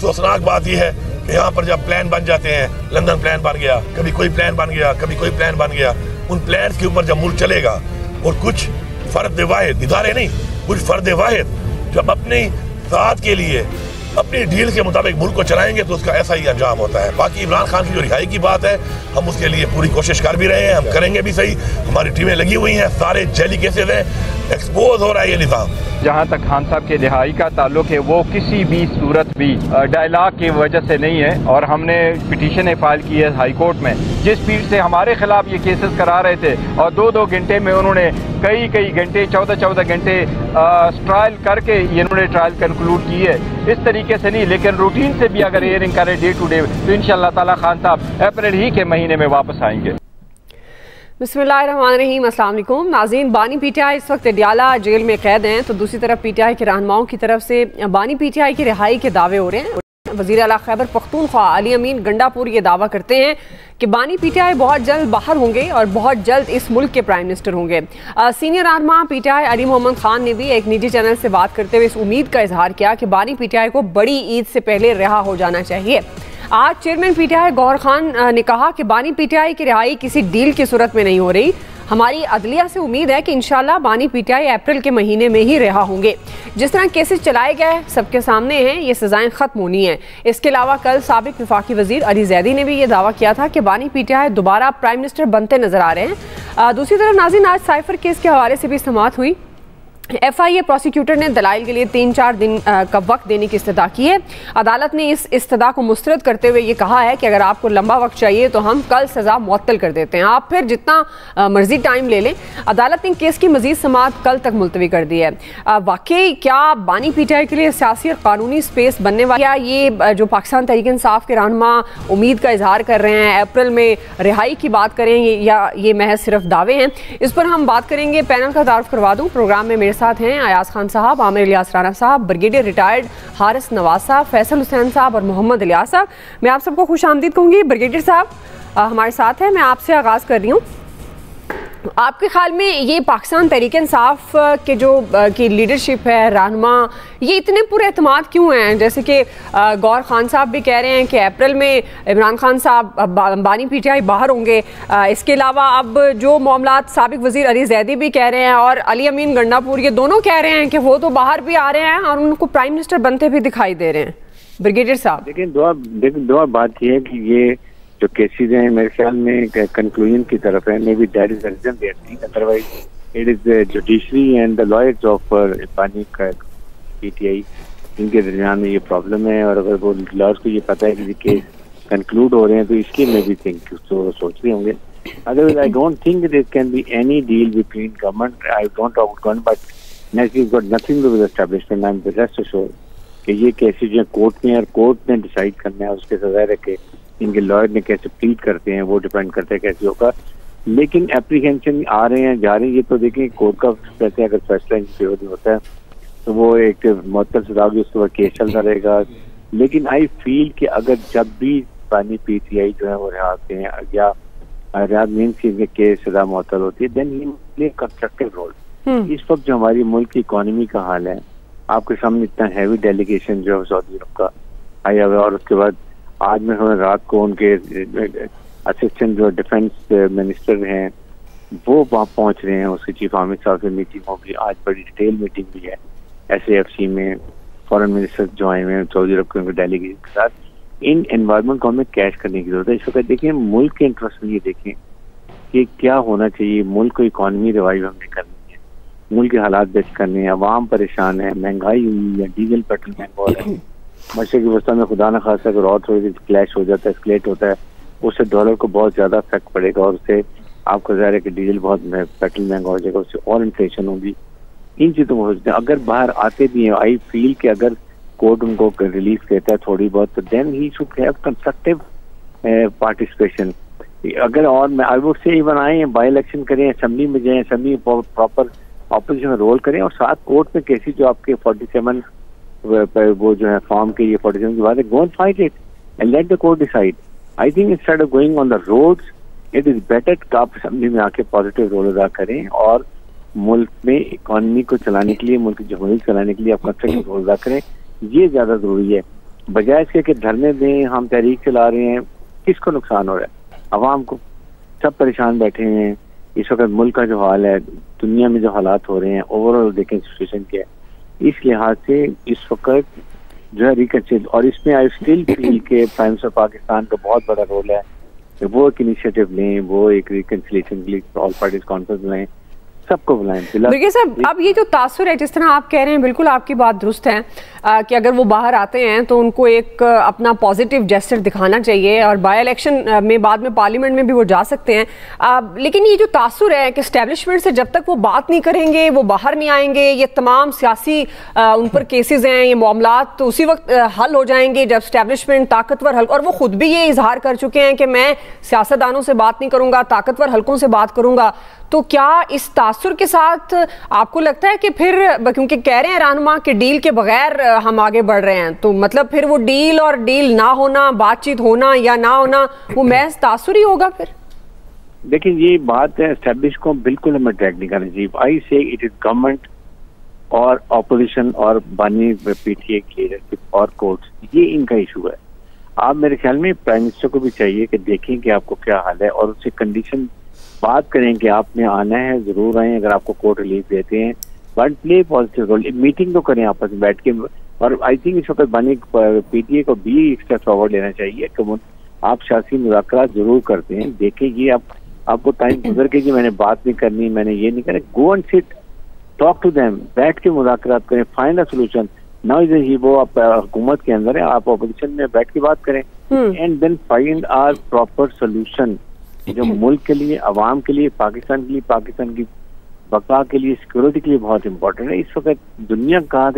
अफसोसनाक बात यह है कि यहाँ पर जब प्लान बन जाते हैं, लंदन प्लान बन गया, कभी कोई प्लान बन गया, कभी कोई प्लान बन गया, उन प्लान के ऊपर जब मुल्क चलेगा और कुछ फर्द वाहिद, इदारे नहीं, कुछ फर्द वाहिद जब अपनी साथ के लिए अपनी डील के मुताबिक मुल्क को चलाएंगे तो उसका ऐसा ही अंजाम होता है। बाकी इमरान खान की जो रिहाई की बात है, हम उसके लिए पूरी कोशिश कर भी रहे हैं, हम करेंगे भी सही, हमारी टीमें लगी हुई हैं, सारे जैली केसेस हैं, एक्सपोज हो रहा है ये निज़ाम। जहाँ तक खान साहब के रिहाई का ताल्लुक है वो किसी भी सूरत भी डायलॉग की वजह से नहीं है और हमने पिटीशन फाइल की है हाई कोर्ट में, जिस स्पीड से हमारे खिलाफ ये केसेस करा रहे थे और 2-2 घंटे में उन्होंने कई घंटे 14 घंटे ट्रायल करके ये उन्होंने ट्रायल कंक्लूड की है। इस तरीके से नहीं, लेकिन रूटीन से भी अगर हियरिंग करें डे टू डे तो इंशाअल्लाह ताला खान साहब अप्रैल ही के महीने में वापस आएंगे। बिस्मिल्लाहिर्रहमानिर्रहीम, अस्सलाम वालेकुम नाज़रीन। बानी पीटीआई इस वक्त अडियाला जेल में कैद हैं, तो दूसरी तरफ पीटीआई के रहनुमाओं की तरफ से बानी पीटीआई की रिहाई के दावे हो रहे हैं। वज़ीर आला खैबर पख्तूनख्वा अली अमीन गंडापुर ये दावा करते हैं कि बानी पीटीआई बहुत जल्द बाहर होंगे और बहुत जल्द इस मुल्क के प्राइम मिनिस्टर होंगे। सीनियर रहनुमा पीटीआई अली मोहम्मद खान ने भी एक निजी चैनल से बात करते हुए इस उम्मीद का इजहार किया कि बानी पीटीआई को बड़ी ईद से पहले रिहा हो जाना चाहिए। आज चेयरमैन पीटीआई गौहर खान ने कहा कि बानी पीटीआई की रिहाई किसी डील की सूरत में नहीं हो रही, हमारी अदलिया से उम्मीद है कि इंशाल्लाह बानी पीटीआई अप्रैल के महीने में ही रिहा होंगे। जिस तरह केसेस चलाए गए सबके सामने हैं, ये सजाएं खत्म होनी है। इसके अलावा कल साबिक वफाकी वजीर अली जैदी ने भी ये दावा किया था कि बानी पीटीआई दोबारा प्राइम मिनिस्टर बनते नजर आ रहे हैं। दूसरी तरफ नाज़रीन, आज साइफर केस के हवाले से भी समाअत हुई। FIA प्रोसिक्यूटर ने दलाइल के लिए 3-4 दिन का वक्त देने की इस्तदा की है। अदालत ने इस इस्तदा को मुस्तरद करते हुए ये कहा है कि अगर आपको लंबा वक्त चाहिए तो हम कल सज़ा मुअत्तल कर देते हैं, आप फिर जितना मर्जी टाइम ले लें। अदालत ने केस की मजीद समाअत कल तक मुलतवी कर दी है। वाकई क्या बानी पीटीआई के लिए सियासी और कानूनी स्पेस बनने वाला, या ये जो पाकिस्तान तहरीक इंसाफ के रहनुमा उम्मीद का इजहार कर रहे हैं अप्रैल में रिहाई की बात करें, या ये महज सिर्फ दावे हैं? इस पर हम बात करेंगे। पैनल का तारुफ करवा दूँ, प्रोग्राम में मेरे साथ हैं अयाज खान साहब, आमिर इलियास राना साहब, ब्रिगेडियर रिटायर्ड हारिस नवाज साहब, फैसल हुसैन साहब और मोहम्मद इलियास साहब। मैं आप सबको खुश आमदीद कहूँगी। ब्रिगेडियर साहब हमारे साथ हैं, मैं आपसे आगाज़ कर रही हूँ। आपके ख्याल में ये पाकिस्तान तहरीक इंसाफ के जो की लीडरशिप है, रहनुमा, ये इतने पूरे एतमाद क्यों हैं? जैसे कि गौहर खान साहब भी कह रहे हैं कि अप्रैल में इमरान खान साहब बानी पीटीआई बाहर होंगे। इसके अलावा अब जो मामलात साबिक वजीर अली जैदी भी कह रहे हैं और अली अमीन गंडापुर, ये दोनों कह रहे हैं कि वो तो बाहर भी आ रहे हैं और उनको प्राइम मिनिस्टर बनते भी दिखाई दे रहे हैं। ब्रिगेडियर साहब, लेकिन दुआ बात यह है कि ये जो केसेस हैं मेरे ख्याल में कंक्लूजन की तरफ है। May be that is the reason they are seeing, otherwise it is the judiciary and the lawyers of बानी पीटीआई, इनके दरमियान में ये प्रॉब्लम है। और अगर वो लॉयर्स को ये पता है कि केस कंक्लूड हो रहे हैं तो इसलिए मे बी थिंक सोच रहे होंगे। Otherwise I don't think there can be any deal between government, I don't talk about government, but next got nothing to with establishment. I am rest assured कि ये केसेस जो court में और court ने decide करना है, उसके सजा रखे इनके लॉयर ने कैसे प्लीड करते हैं वो डिपेंड करता है कैसे होगा। लेकिन एप्रीहेंशन आ रहे हैं जा रहे हैं, ये तो देखें कोर्ट का कहते हैं अगर फैसला इन फेवर में होता है तो वो एक मुअत्तल सजा होगी, उसके बाद केस चलता रहेगा। लेकिन आई फील कि अगर जब भी बानी पीटीआई जो है वो रिहा होते हैं या रिहा मीन्स की इनके केस सजा मुअत्तल होती है, then he play constructive role. इस वक्त जो हमारी मुल्क की इकोनॉमी का हाल है, आपके सामने इतना हैवी डेलीगेशन जो है सऊदी अरब का आया हुआ, और उसके बाद आज में हमें रात को उनके असिस्टेंट जो डिफेंस मिनिस्टर हैं वो वहाँ पहुँच रहे हैं, उसके चीफ आमिर साहब से मीटिंग होगी। आज बड़ी डिटेल मीटिंग भी है SAFC में, फॉरेन मिनिस्टर जो आए हुए हैं सऊदी अरब के डेलीगेशन के साथ। इन एनवायरनमेंट को हमें कैश करने की जरूरत है। इस वक्त देखिए मुल्क के इंटरेस्ट में ये देखें कि क्या होना चाहिए। मुल्क को इकॉनमी रिवाइव हमने करनी है, मुल्क के हालात बेहतर करने हैं, अवाम परेशान है, महंगाई हुई है, डीजल पेट्रोल महंगा हो रहा है। मशरक़ी व्यवस्था में खुदा न खासा अगर और थोड़ी क्लैश हो जाता है, एस्केलेट होता है, उससे डॉलर को बहुत ज्यादा इफेक्ट पड़ेगा और उससे आपको ज़ाहिर है कि डीजल बहुत पेट्रोल महंगा हो जाएगा, उससे और इन्फ्लेशन होगी। इन चीज़ों को सोचते हैं। अगर बाहर आते भी हैं, आई फील कि अगर कोर्ट उनको रिलीफ देता है थोड़ी बहुत, तो then he should have constructive participation. अगर और आई वुड से इवन आए बाई इलेक्शन करें, असेंबली में जाएं, असेंबली प्रॉपर ऑपोजिशन में रोल करें, और साथ कोर्ट में केसेस जो आपके 47 वो जो है फॉर्म के ये 47 की बात है, go and fight it and let the court decide. I think instead of going on the roads it is better कि आप असेंबली में आके पॉजिटिव रोल अदा करें और मुल्क में इकॉनमी को चलाने के लिए, मुल्क की जमहूरियत चलाने के लिए आप कंस्ट्रक्टिव रोल अदा करें। ये ज्यादा जरूरी है। बजाय इसके कि धरने दें, हम तहरीक चला रहे हैं, किसको नुकसान हो रहा है? अवाम को। सब परेशान बैठे हैं। इस वक्त मुल्क का जो हाल है, दुनिया में जो हालात हो रहे हैं, ओवरऑल देखें सिचुएशन क्या है, इस लिहाज से इस वक्त जो है रिकंसिल, और इसमें आई स्टिल फील के प्राइम मिनिस्टर पाकिस्तान का बहुत बड़ा रोल है कि वो एक इनिशिएटिव लें, वो एक रिकंसिलेशन के लिए ऑल पार्टीज कॉन्फ्रेंस लें, सबको बुलाएं। देखिए साहब, अब ये जो तासुर है, जिस तरह आप कह रहे हैं, बिल्कुल आपकी बात दुरुस्त है कि अगर वो बाहर आते हैं तो उनको एक अपना पॉजिटिव जेस्चर दिखाना चाहिए, और बाय इलेक्शन में बाद में पार्लियामेंट में भी वो जा सकते हैं। लेकिन ये जो तासुर है कि एस्टेब्लिशमेंट से जब तक वो बात नहीं करेंगे, वो बाहर नहीं आएंगे, ये तमाम सियासी उन पर केसेस हैं, ये मामलात तो उसी वक्त हल हो जाएंगे जब एस्टेब्लिशमेंट ताकतवर हल्कों, और वो खुद भी ये इजहार कर चुके हैं कि मैं सियासतदानों से बात नहीं करूंगा, ताकतवर हल्कों से बात करूंगा। तो क्या इस तासुर के साथ आपको लगता है कि फिर, क्योंकि कह रहे हैं रहनुमा कि डील के बगैर हम आगे बढ़ रहे हैं, तो मतलब फिर वो डील और डील ना होना, बातचीत होना या ना होना, वो महज तासुर ही होगा फिर? देखिए, ये बात है, एस्टेब्लिश को बिल्कुल हमें ट्रैक नहीं करना चाहिए। आई से इट इज गवर्नमेंट और ऑपोजिशन और बानी पीटीए की लीडरशिप और कोर्ट्स, ये इनका इशू है। आप मेरे ख्याल में प्राइम मिनिस्टर को भी चाहिए कि देखें कि आपको क्या हाल है, और उससे कंडीशन बात करें कि आपने आना है, जरूर आए, अगर आपको कोर्ट रिलीफ देते हैं, but play positive role, meeting तो करें आपस में बैठ के। और आई थिंक इस वक्त बानी पीटीए को भी एक स्टेप फॉरवर्ड लेना चाहिए कि आप सियासी मुज़ाकरात जरूर करते हैं। देखें, ये आपको टाइम गुजर के, मैंने बात नहीं करनी, मैंने ये नहीं करना, go and sit, talk to them, बैठ के मुज़ाकरात करें, find a solution. Now is he, वो आप हुकूमत के अंदर है, आप अपोजिशन में बैठ के बात करें, and then find our proper solution जो मुल्क के लिए, अवाम के लिए, पाकिस्तान के लिए, पाकिस्तान की बका के लिए, सिक्योरिटी के लिए बहुत इंपॉर्टेंट है। इस वक्त दुनिया का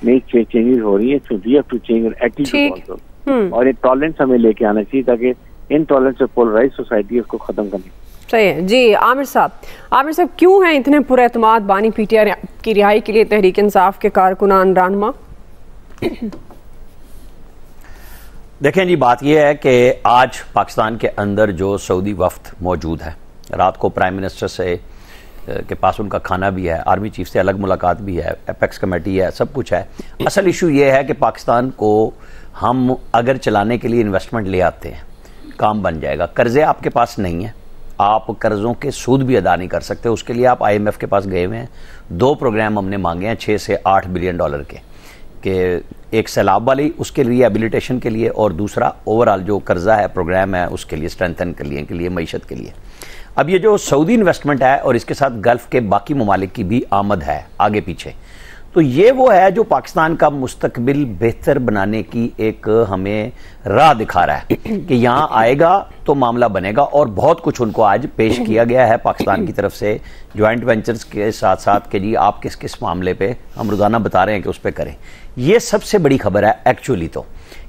नई चेंजेस हो रही है, so we have to change attitude also, और एक टॉलरेंस हमें लेके आना चाहिए ताकि इनटॉलरेंस से पोलराइज सोसाइटी उसको खत्म करनी। सही है जी। आमिर साहब क्यों हैं इतने पुरएतमाद बानी पीटीआई की रिहाई के लिए तहरीक इंसाफ के कारकुनान रहनुमा? देखें जी, बात यह है कि आज पाकिस्तान के अंदर जो सऊदी वफ्द मौजूद है, रात को प्राइम मिनिस्टर से के पास उनका खाना भी है, आर्मी चीफ से अलग मुलाकात भी है, एपेक्स कमेटी है, सब कुछ है। असल इशू ये है कि पाकिस्तान को हम अगर चलाने के लिए इन्वेस्टमेंट ले आते हैं, काम बन जाएगा। कर्जे आपके पास नहीं है, आप कर्ज़ों के सूद भी अदा नहीं कर सकते, उसके लिए आप IMF के पास गए हुए हैं। 2 प्रोग्राम हमने मांगे हैं 6 से 8 बिलियन डॉलर के, एक सैलाब वाली उसके रिहेबिलिटेशन के लिए, और दूसरा ओवरऑल जो कर्जा है, प्रोग्राम है, उसके लिए स्ट्रेंथन के लिए मईशत के लिए। अब ये जो सऊदी इन्वेस्टमेंट है और इसके साथ गल्फ के बाकी ममालिक की भी आमद है आगे पीछे, तो ये वो है जो पाकिस्तान का मुस्तकबिल बेहतर बनाने की एक हमें राह दिखा रहा है कि यहाँ आएगा तो मामला बनेगा। और बहुत कुछ उनको आज पेश किया गया है पाकिस्तान की तरफ से, ज्वाइंट वेंचर्स के साथ साथ कि जी आप किस किस मामले पे हम रोज़ाना बता रहे हैं कि उस पर करें। ये सबसे बड़ी खबर है एक्चुअली तो,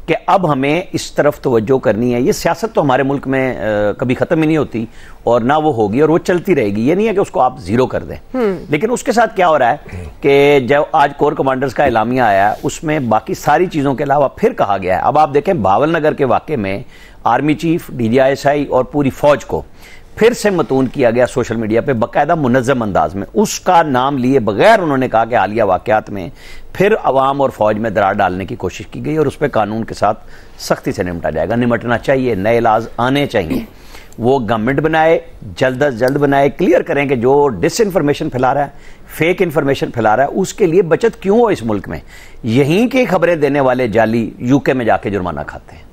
कि अब हमें इस तरफ तवज्जो करनी है। ये सियासत तो हमारे मुल्क में कभी ख़त्म ही नहीं होती, और ना वो होगी, और वो चलती रहेगी। ये नहीं है कि उसको आप ज़ीरो कर दें। लेकिन उसके साथ क्या हो रहा है कि जब आज कोर कमांडर्स का एलामिया आया है, उसमें बाकी सारी चीज़ों के अलावा फिर कहा गया है, अब आप देखें भावल नगर के वाक़े में आर्मी चीफ, DGI और पूरी फ़ौज को फिर से मतून किया गया सोशल मीडिया पे बाकायदा मुनज़्ज़म अंदाज में। उसका नाम लिए बगैर उन्होंने कहा कि हालिया वाक़यात में फिर अवाम और फौज में दरार डालने की कोशिश की गई, और उस पर कानून के साथ सख्ती से निपटा जाएगा। निपटना चाहिए, नए इलाज आने चाहिए, वो गवर्नमेंट बनाए, जल्द अज जल्द बनाए, क्लियर करें कि जो डिसइंफॉर्मेशन फैला रहा है, फेक इन्फॉर्मेशन फैला रहा है, उसके लिए बचत क्यों हो इस मुल्क में। यहीं की खबरें देने वाले जाली UK में जाके जुर्माना खाते हैं,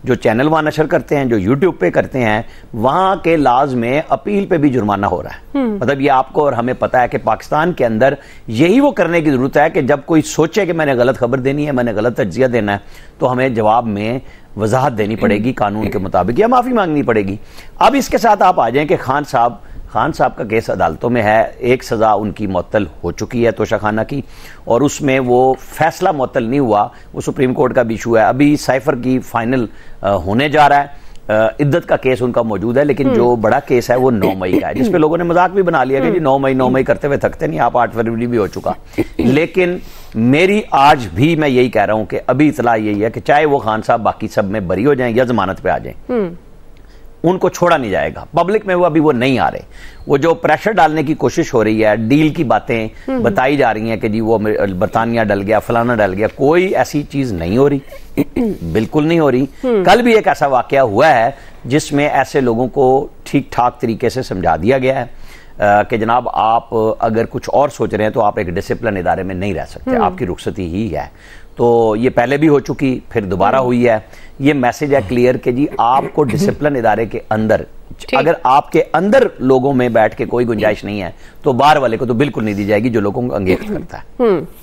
जो चैनल वहाँ नशर करते हैं, जो YouTube पे करते हैं, वहाँ के लाज में अपील पे भी जुर्माना हो रहा है। मतलब ये आपको और हमें पता है कि पाकिस्तान के अंदर यही वो करने की जरूरत है कि जब कोई सोचे कि मैंने गलत खबर देनी है, मैंने गलत तज्जिया देना है, तो हमें जवाब में वजाहत देनी पड़ेगी कानून के मुताबिक, या माफ़ी मांगनी पड़ेगी। अब इसके साथ आप आ जाएं कि खान साहब का केस अदालतों में है, एक सज़ा उनकी मुअत्तल हो चुकी है तोशाखाना की, और उसमें वो फैसला मुअत्तल नहीं हुआ, वो सुप्रीम कोर्ट का भी इशू है। अभी साइफर की फाइनल होने जा रहा है, इद्दत का केस उनका मौजूद है, लेकिन जो बड़ा केस है वो 9 मई का है, जिसपे लोगों ने मजाक भी बना लिया कि जी 9 मई करते हुए थकते नहीं आप, 8 फरवरी भी हो चुका। लेकिन मेरी आज भी मैं यही कह रहा हूं कि अभी इतला यही है कि चाहे वो खान साहब बाकी सब में बरी हो जाएं या जमानत पे आ जाएं, उनको छोड़ा नहीं जाएगा। पब्लिक में वो अभी वो नहीं आ रहे। वो जो प्रेशर डालने की कोशिश हो रही है, डील की बातें बताई जा रही हैं कि जी वो बरतानिया डल गया, फलाना डल गया, कोई ऐसी चीज नहीं हो रही, बिल्कुल नहीं हो रही। कल भी एक ऐसा वाकया हुआ है जिसमें ऐसे लोगों को ठीक ठाक तरीके से समझा दिया गया है कि जनाब आप अगर कुछ और सोच रहे हैं तो आप एक डिसिप्लिन इदारे में नहीं रह सकते, आपकी रुखसती ही है। तो ये पहले भी हो चुकी, फिर दोबारा हुई है। ये मैसेज है क्लियर कि जी आपको डिसिप्लिन इदारे के अंदर, अगर आपके अंदर लोगों में बैठ के कोई गुंजाइश नहीं है तो बाहर वाले को तो बिल्कुल नहीं दी जाएगी जो लोगों को अंगीकार करता है।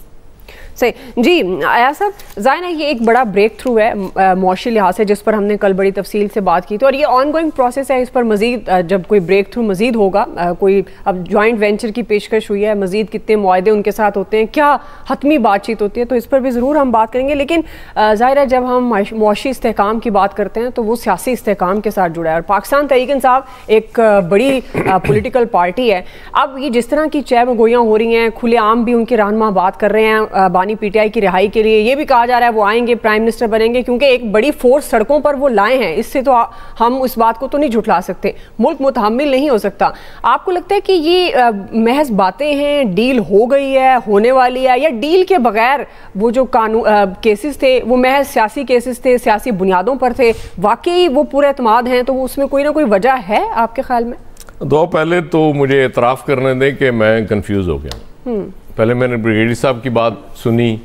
सही जी। आया साहब, ज़ाहिर है ये एक बड़ा ब्रेक थ्रू है मुआशी लिहाज से, जिस पर हमने कल बड़ी तफसील से बात की थी, और ये ऑन गोइंग प्रोसेस है। इस पर मजीद जब कोई ब्रेक थ्रू मजीद होगा, कोई अब जॉइंट वेंचर की पेशकश हुई है, मजीद कितने मुआहदे उनके साथ होते हैं, क्या हतमी बातचीत होती है, तो इस पर भी ज़रूर हम बात करेंगे। लेकिन ज़ाहिर है जब हम मुआशी इस्तेहकाम की बात करते हैं तो वो सियासी इस्तेहकाम के साथ जुड़ा है, और पाकिस्तान तहरीक इंसाफ एक बड़ी पोलिटिकल पार्टी है। अब ये जिस तरह की चह गोइयाँ हो रही हैं, खुलेआम भी उनके रहनुमा बात कर रहे हैं बानी पीटीआई की रिहाई के लिए, ये भी कहा जा रहा है वो आएंगे, प्राइम मिनिस्टर बनेंगे, क्योंकि एक बड़ी फोर्स सड़कों पर वो लाए हैं। इससे तो हम इस बात को तो नहीं झुठला सकते, मुल्क मुतहम्मिल नहीं हो सकता। आपको लगता है कि ये महज बातें हैं, डील हो गई है, होने वाली है, या डील के बगैर वो जो कानून केसेस थे वो महज सियासी केसेस थे, सियासी बुनियादों पर थे, वाकई वो पूरे एतमाद हैं, तो उसमें कोई ना कोई वजह है आपके ख्याल में? दो पहले तो मुझे एतराफ़ करने दें कि मैं कंफ्यूज हो गया। पहले मैंने ब्रिगेडियर साहब की बात सुनी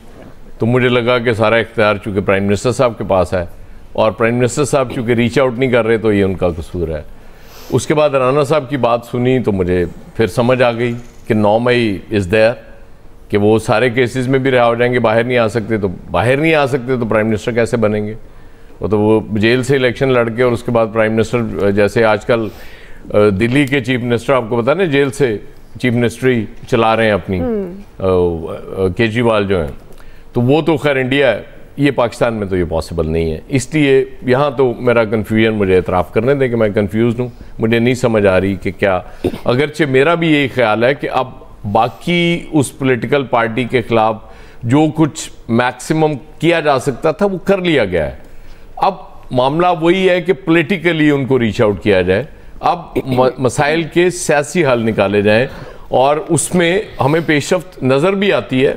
तो मुझे लगा कि सारा इख्तियार चूँकि प्राइम मिनिस्टर साहब के पास है, और प्राइम मिनिस्टर साहब चूँकि रीच आउट नहीं कर रहे तो ये उनका कसूर है। उसके बाद राना साहब की बात सुनी तो मुझे फिर समझ आ गई कि 9 मई इज़ देयर, कि वो सारे केसेस में भी रिहा हो जाएंगे, बाहर नहीं आ सकते, तो बाहर नहीं आ सकते तो प्राइम मिनिस्टर कैसे बनेंगे? वो जेल से इलेक्शन लड़ के और उसके बाद प्राइम मिनिस्टर, जैसे आजकल दिल्ली के चीफ मिनिस्टर आपको पता ना जेल से चीफ मिनिस्ट्री चला रहे हैं अपनी, केजरीवाल जो हैं, तो वो तो खैर इंडिया है, ये पाकिस्तान में तो ये पॉसिबल नहीं है। इसलिए यहाँ तो मेरा कन्फ्यूजन, मुझे एतराफ़ करने दें कि मैं कन्फ्यूज़ हूँ, मुझे नहीं समझ आ रही कि क्या, अगरचे मेरा भी यही ख्याल है कि अब बाकी उस पॉलिटिकल पार्टी के ख़िलाफ़ जो कुछ मैक्सिमम किया जा सकता था वो कर लिया गया है। अब मामला वही है कि पॉलिटिकली उनको रीच आउट किया जाए, अब मसाइल के सियासी हल निकाले जाएं, और उसमें हमें पेशरफ्त नज़र भी आती है।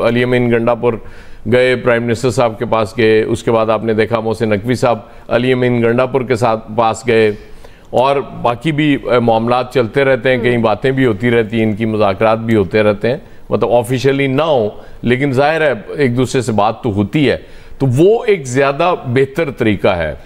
अली अमीन गंडापुर गए, प्राइम मिनिस्टर साहब के पास गए, उसके बाद आपने देखा मोहसिन नकवी साहब अली अमीन गंडापुर के साथ पास गए, और बाकी भी मामलात चलते रहते हैं, कई बातें भी होती रहती हैं, इनकी मुज़ाकरात भी होते रहते हैं, मतलब ऑफिशियली ना हो लेकिन जाहिर है एक दूसरे से बात तो होती है, तो वो एक ज़्यादा बेहतर तरीका है।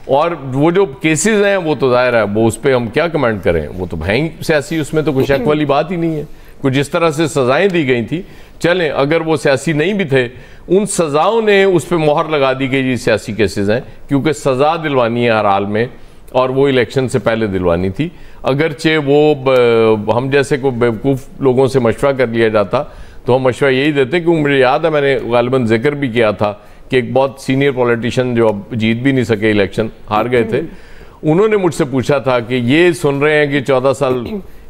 और वो जो केसेस हैं वो तो जाहिर है वो उस पर हम क्या कमेंट करें, वो तो भाई सियासी, उसमें तो कोई शक वाली बात ही नहीं है। कुछ जिस तरह से सज़ाएं दी गई थी, चलें अगर वो सियासी नहीं भी थे, उन सज़ाओं ने उस पर मोहर लगा दी गई, ये सियासी केसेस हैं, क्योंकि सज़ा दिलवानी है हर हाल में, और वो इलेक्शन से पहले दिलवानी थी। अगरचे वो हम जैसे को बेवकूफ़ लोगों से मशवरा कर लिया जाता तो हम मशवरा यही देते, कि मुझे याद है मैंने गालिबन जिक्र भी किया था कि एक बहुत सीनियर पॉलिटिशियन जो अब जीत भी नहीं सके, इलेक्शन हार गए थे, उन्होंने मुझसे पूछा था कि ये सुन रहे हैं कि 14 साल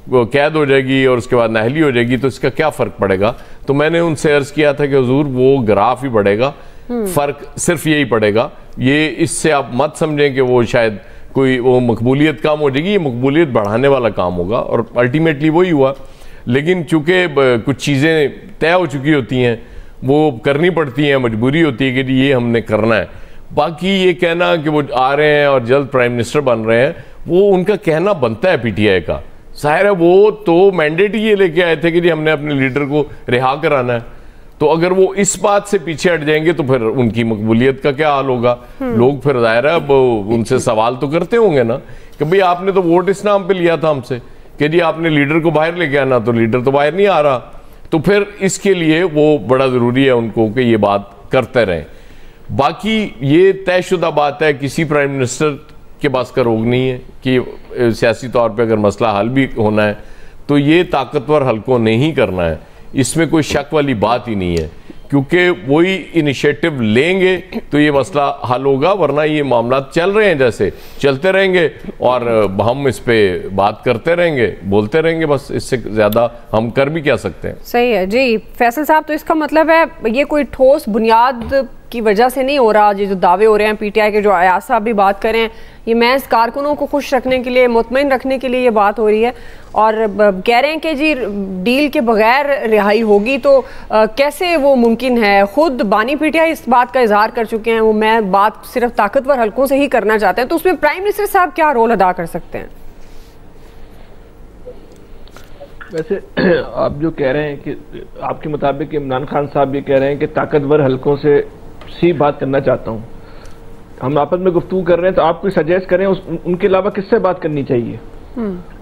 वो कैद हो जाएगी और उसके बाद नाहली हो जाएगी, तो इसका क्या फ़र्क पड़ेगा? तो मैंने उनसे अर्ज़ किया था कि हुजूर वो ग्राफ ही बढ़ेगा, फ़र्क सिर्फ यही पड़ेगा। ये इससे आप मत समझें कि वो शायद कोई वो मकबूलियत कम हो जाएगी, ये मकबूलियत बढ़ाने वाला काम होगा, और अल्टीमेटली वही हुआ। लेकिन चूँकि कुछ चीज़ें तय हो चुकी होती हैं, वो करनी पड़ती हैं, मजबूरी होती है कि ये हमने करना है। बाकी ये कहना कि वो आ रहे हैं और जल्द प्राइम मिनिस्टर बन रहे हैं, वो उनका कहना बनता है पीटीआई का, जाहिर है वो तो मैंडेट ही ये लेके आए थे कि जी हमने अपने लीडर को रिहा कराना है। तो अगर वो इस बात से पीछे हट जाएंगे तो फिर उनकी मकबूलियत का क्या हाल होगा? लोग फिर जाहिर है अब उनसे सवाल तो करते होंगे ना कि भाई आपने तो वोट इस नाम पे लिया था हमसे कि जी आपने लीडर को बाहर लेके आना, तो लीडर तो बाहर नहीं आ रहा। तो फिर इसके लिए वो बड़ा ज़रूरी है उनको कि ये बात करते रहें। बाकी ये तयशुदा बात है, किसी प्राइम मिनिस्टर के पास का रोग नहीं है कि सियासी तौर पे अगर मसला हल भी होना है तो ये ताकतवर हलकों ने ही करना है, इसमें कोई शक वाली बात ही नहीं है, क्योंकि वही इनिशिएटिव लेंगे तो ये मसला हल होगा, वरना ये मामला चल रहे हैं जैसे चलते रहेंगे और हम इस पे बात करते रहेंगे, बोलते रहेंगे, बस इससे ज़्यादा हम कर भी क्या सकते हैं। सही है जी फैसल साहब, तो इसका मतलब है ये कोई ठोस बुनियाद की वजह से नहीं हो रहा, ये जो दावे हो रहे हैं पीटीआई के, जो अयाज साहब भी बात कर रहे हैं, ये महज कारकुनों को खुश रखने के लिए, मुतमईन रखने के लिए ये बात हो रही है। और कह रहे हैं कि जी डील के बगैर रिहाई होगी, तो कैसे वो मुमकिन है? खुद बानी पीटीआई इस बात का इजहार कर चुके हैं, वो मैं बात सिर्फ ताकतवर हलकों से ही करना चाहते हैं, तो उसमें प्राइम मिनिस्टर साहब क्या रोल अदा कर सकते हैं? वैसे आप जो कह रहे हैं कि आपके मुताबिक इमरान खान साहब ये कह रहे हैं कि ताकतवर हलकों से सी बात करना चाहता हूं, हम आपस में गुफ्तगू कर रहे हैं, तो आप कोई सजेस्ट करें उनके अलावा किससे बात करनी चाहिए?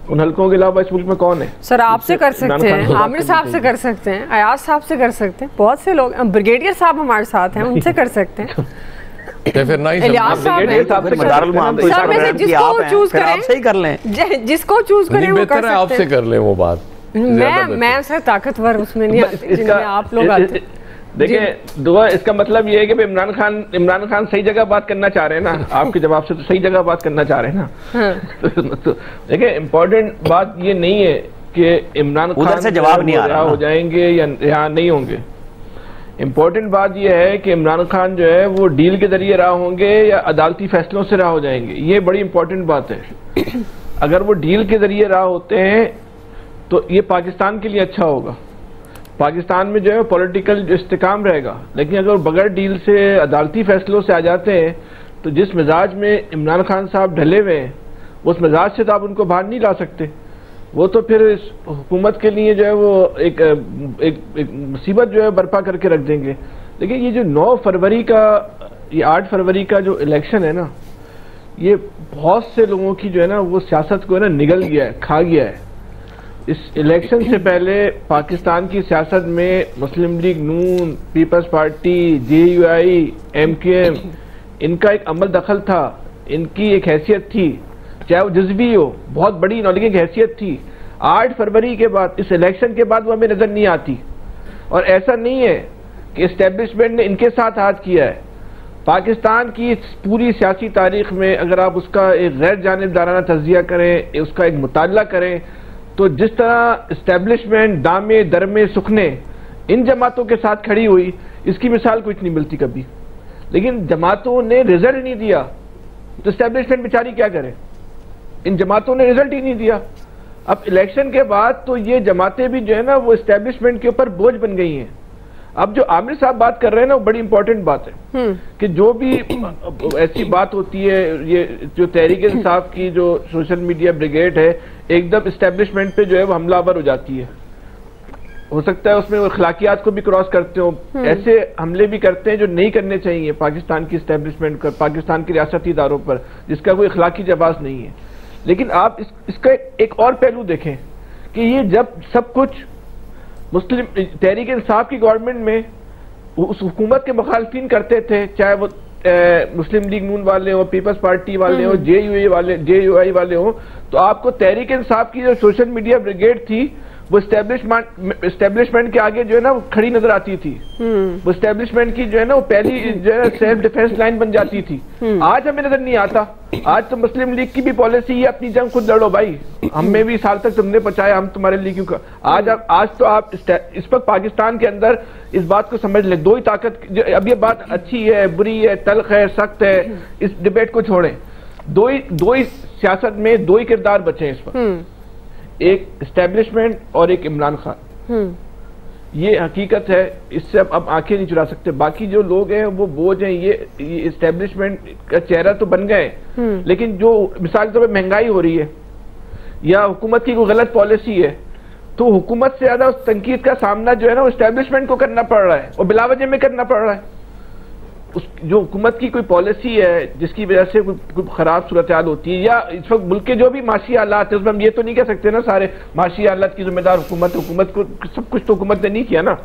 उन हलकों के अलावा इस मुल्क में कौन है? सर आपसे कर सकते हैं, आमिर साहब से कर सकते हैं, अयाज साहब से कर सकते हैं, बहुत से लोग, ब्रिगेडियर साहब हमारे साथ हैं, उनसे कर सकते हैं। फिर नहीं जिसको चूज करें वो कर सकते हैं। आपसे कर लें वो बात। मैं सर ताकतवर उसमें नहीं आती जिनमें आप लोग आते। देखिए दुआ, इसका मतलब ये है कि इमरान खान सही जगह बात करना चाह रहे हैं ना, आपके जवाब से तो सही जगह बात करना चाह रहे हैं ना। तो देखिए इम्पोर्टेंट बात ये नहीं है कि इमरान खान से जवाब नहीं आ रहा हो जाएंगे या यहाँ नहीं होंगे। इम्पोर्टेंट बात यह है कि इमरान खान जो है वो डील के जरिए रहा होंगे या अदालती फैसलों से रहा हो जाएंगे, ये बड़ी इंपॉर्टेंट बात है। अगर वो डील के जरिए रहा होते हैं तो ये पाकिस्तान के लिए अच्छा होगा, पाकिस्तान में जो है पॉलिटिकल इस्तेकाम रहेगा। लेकिन अगर बगैर डील से अदालती फैसलों से आ जाते हैं तो जिस मिजाज में इमरान खान साहब ढले हुए हैं उस मिजाज से तो आप उनको बाहर नहीं ला सकते। वो तो फिर इस हुकूमत के लिए जो है वो एक मुसीबत जो है बर्पा करके रख देंगे। लेकिन ये जो 9 फरवरी का, ये 8 फरवरी का जो इलेक्शन है ना, ये बहुत से लोगों की जो है ना वो सियासत को है ना निगल गया है, खा गया है। इस इलेक्शन से पहले पाकिस्तान की सियासत में मुस्लिम लीग नून, पीपल्स पार्टी, JUI, MQM, इनका एक अमल दखल था, इनकी एक हैसियत थी, चाहे वो जज्बी हो, बहुत बड़ी नॉलेज की हैसियत थी। 8 फरवरी के बाद, इस इलेक्शन के बाद वो हमें नजर नहीं आती। और ऐसा नहीं है कि एस्टेब्लिशमेंट ने इनके साथ हाथ किया है। पाकिस्तान की पूरी सियासी तारीख में अगर आप उसका एक गैर जानिबदाराना तज्जिया करें, उसका एक मुताला करें, तो जिस तरह एस्टेब्लिशमेंट दामे दरमे सुखने इन जमातों के साथ खड़ी हुई, इसकी मिसाल कुछ नहीं मिलती कभी। लेकिन जमातों ने रिजल्ट नहीं दिया तो एस्टेब्लिशमेंट बेचारी क्या करे? इन जमातों ने रिजल्ट ही नहीं दिया। अब इलेक्शन के बाद तो ये जमातें भी जो है ना वो एस्टेब्लिशमेंट के ऊपर बोझ बन गई हैं। अब जो आमिर साहब बात कर रहे हैं ना वो बड़ी इंपॉर्टेंट बात है कि जो भी ऐसी बात होती है, ये जो तहरीक इंसाफ की जो सोशल मीडिया ब्रिगेड है एकदम एस्टेब्लिशमेंट पे जो है वो हमलावर हो जाती है। हो सकता है उसमें वो अखलाकियात को भी क्रॉस करते हो, ऐसे हमले भी करते हैं जो नहीं करने चाहिए पाकिस्तान की एस्टेब्लिशमेंट पर, पाकिस्तान के रियासती इदारों पर, जिसका कोई अखलाकी जवाब नहीं है। लेकिन आप इसका एक और पहलू देखें कि ये जब सब कुछ मुस्लिम तहरीक इंसाफ की गवर्नमेंट में उस हुकूमत के मुखालफिन करते थे, चाहे वो मुस्लिम लीग नून वाले हो, पीपल्स पार्टी वाले हो, JUI वाले हो, तो आपको तहरीक इंसाफ की जो सोशल मीडिया ब्रिगेड थी वो एस्टेब्लिशमेंट के आगे जो है ना वो खड़ी नजर आती थी। वो एस्टेब्लिशमेंट की जो है ना वो पहली जो है सेल्फ डिफेंस लाइन बन जाती थी। आज हमें नजर नहीं आता। आज तो मुस्लिम लीग की भी पॉलिसी है अपनी जंग खुद लड़ो भाई, हमें भी साल तक तुमने पहुंचाया, हम तुम्हारे लिए क्यों। आज तो आप इस वक्त पाकिस्तान के अंदर इस बात को समझ लें, दो ही ताकत, अब ये बात अच्छी है, बुरी है, तल्ख है, सख्त है, इस डिबेट को छोड़ें। दो ही सियासत में दो ही किरदार बचे हैं इस वक्त, एक एस्टेब्लिशमेंट और एक इमरान खान। ये हकीकत है, इससे अब आंखें नहीं चुरा सकते। बाकी जो लोग हैं वो बोझ हैं, ये एस्टेब्लिशमेंट का चेहरा तो बन गए, लेकिन जो मिसाल के तौर पर महंगाई हो रही है या हुकूमत की कोई गलत पॉलिसी है, तो हुकूमत से ज्यादा उस तनकीद का सामना जो है ना एस्टेब्लिशमेंट को करना पड़ रहा है और बिलावजह में करना पड़ रहा है। जो हुकूमत की कोई पॉलिसी है जिसकी वजह से कोई खराब सूरत हाल होती है, या इस वक्त मुल्क के जो भी माशी हालात है उसमें हम ये तो नहीं कह सकते ना सारे माशी हालात की जिम्मेदार हुकूमत को सब कुछ तो हुकूमत ने नहीं किया ना।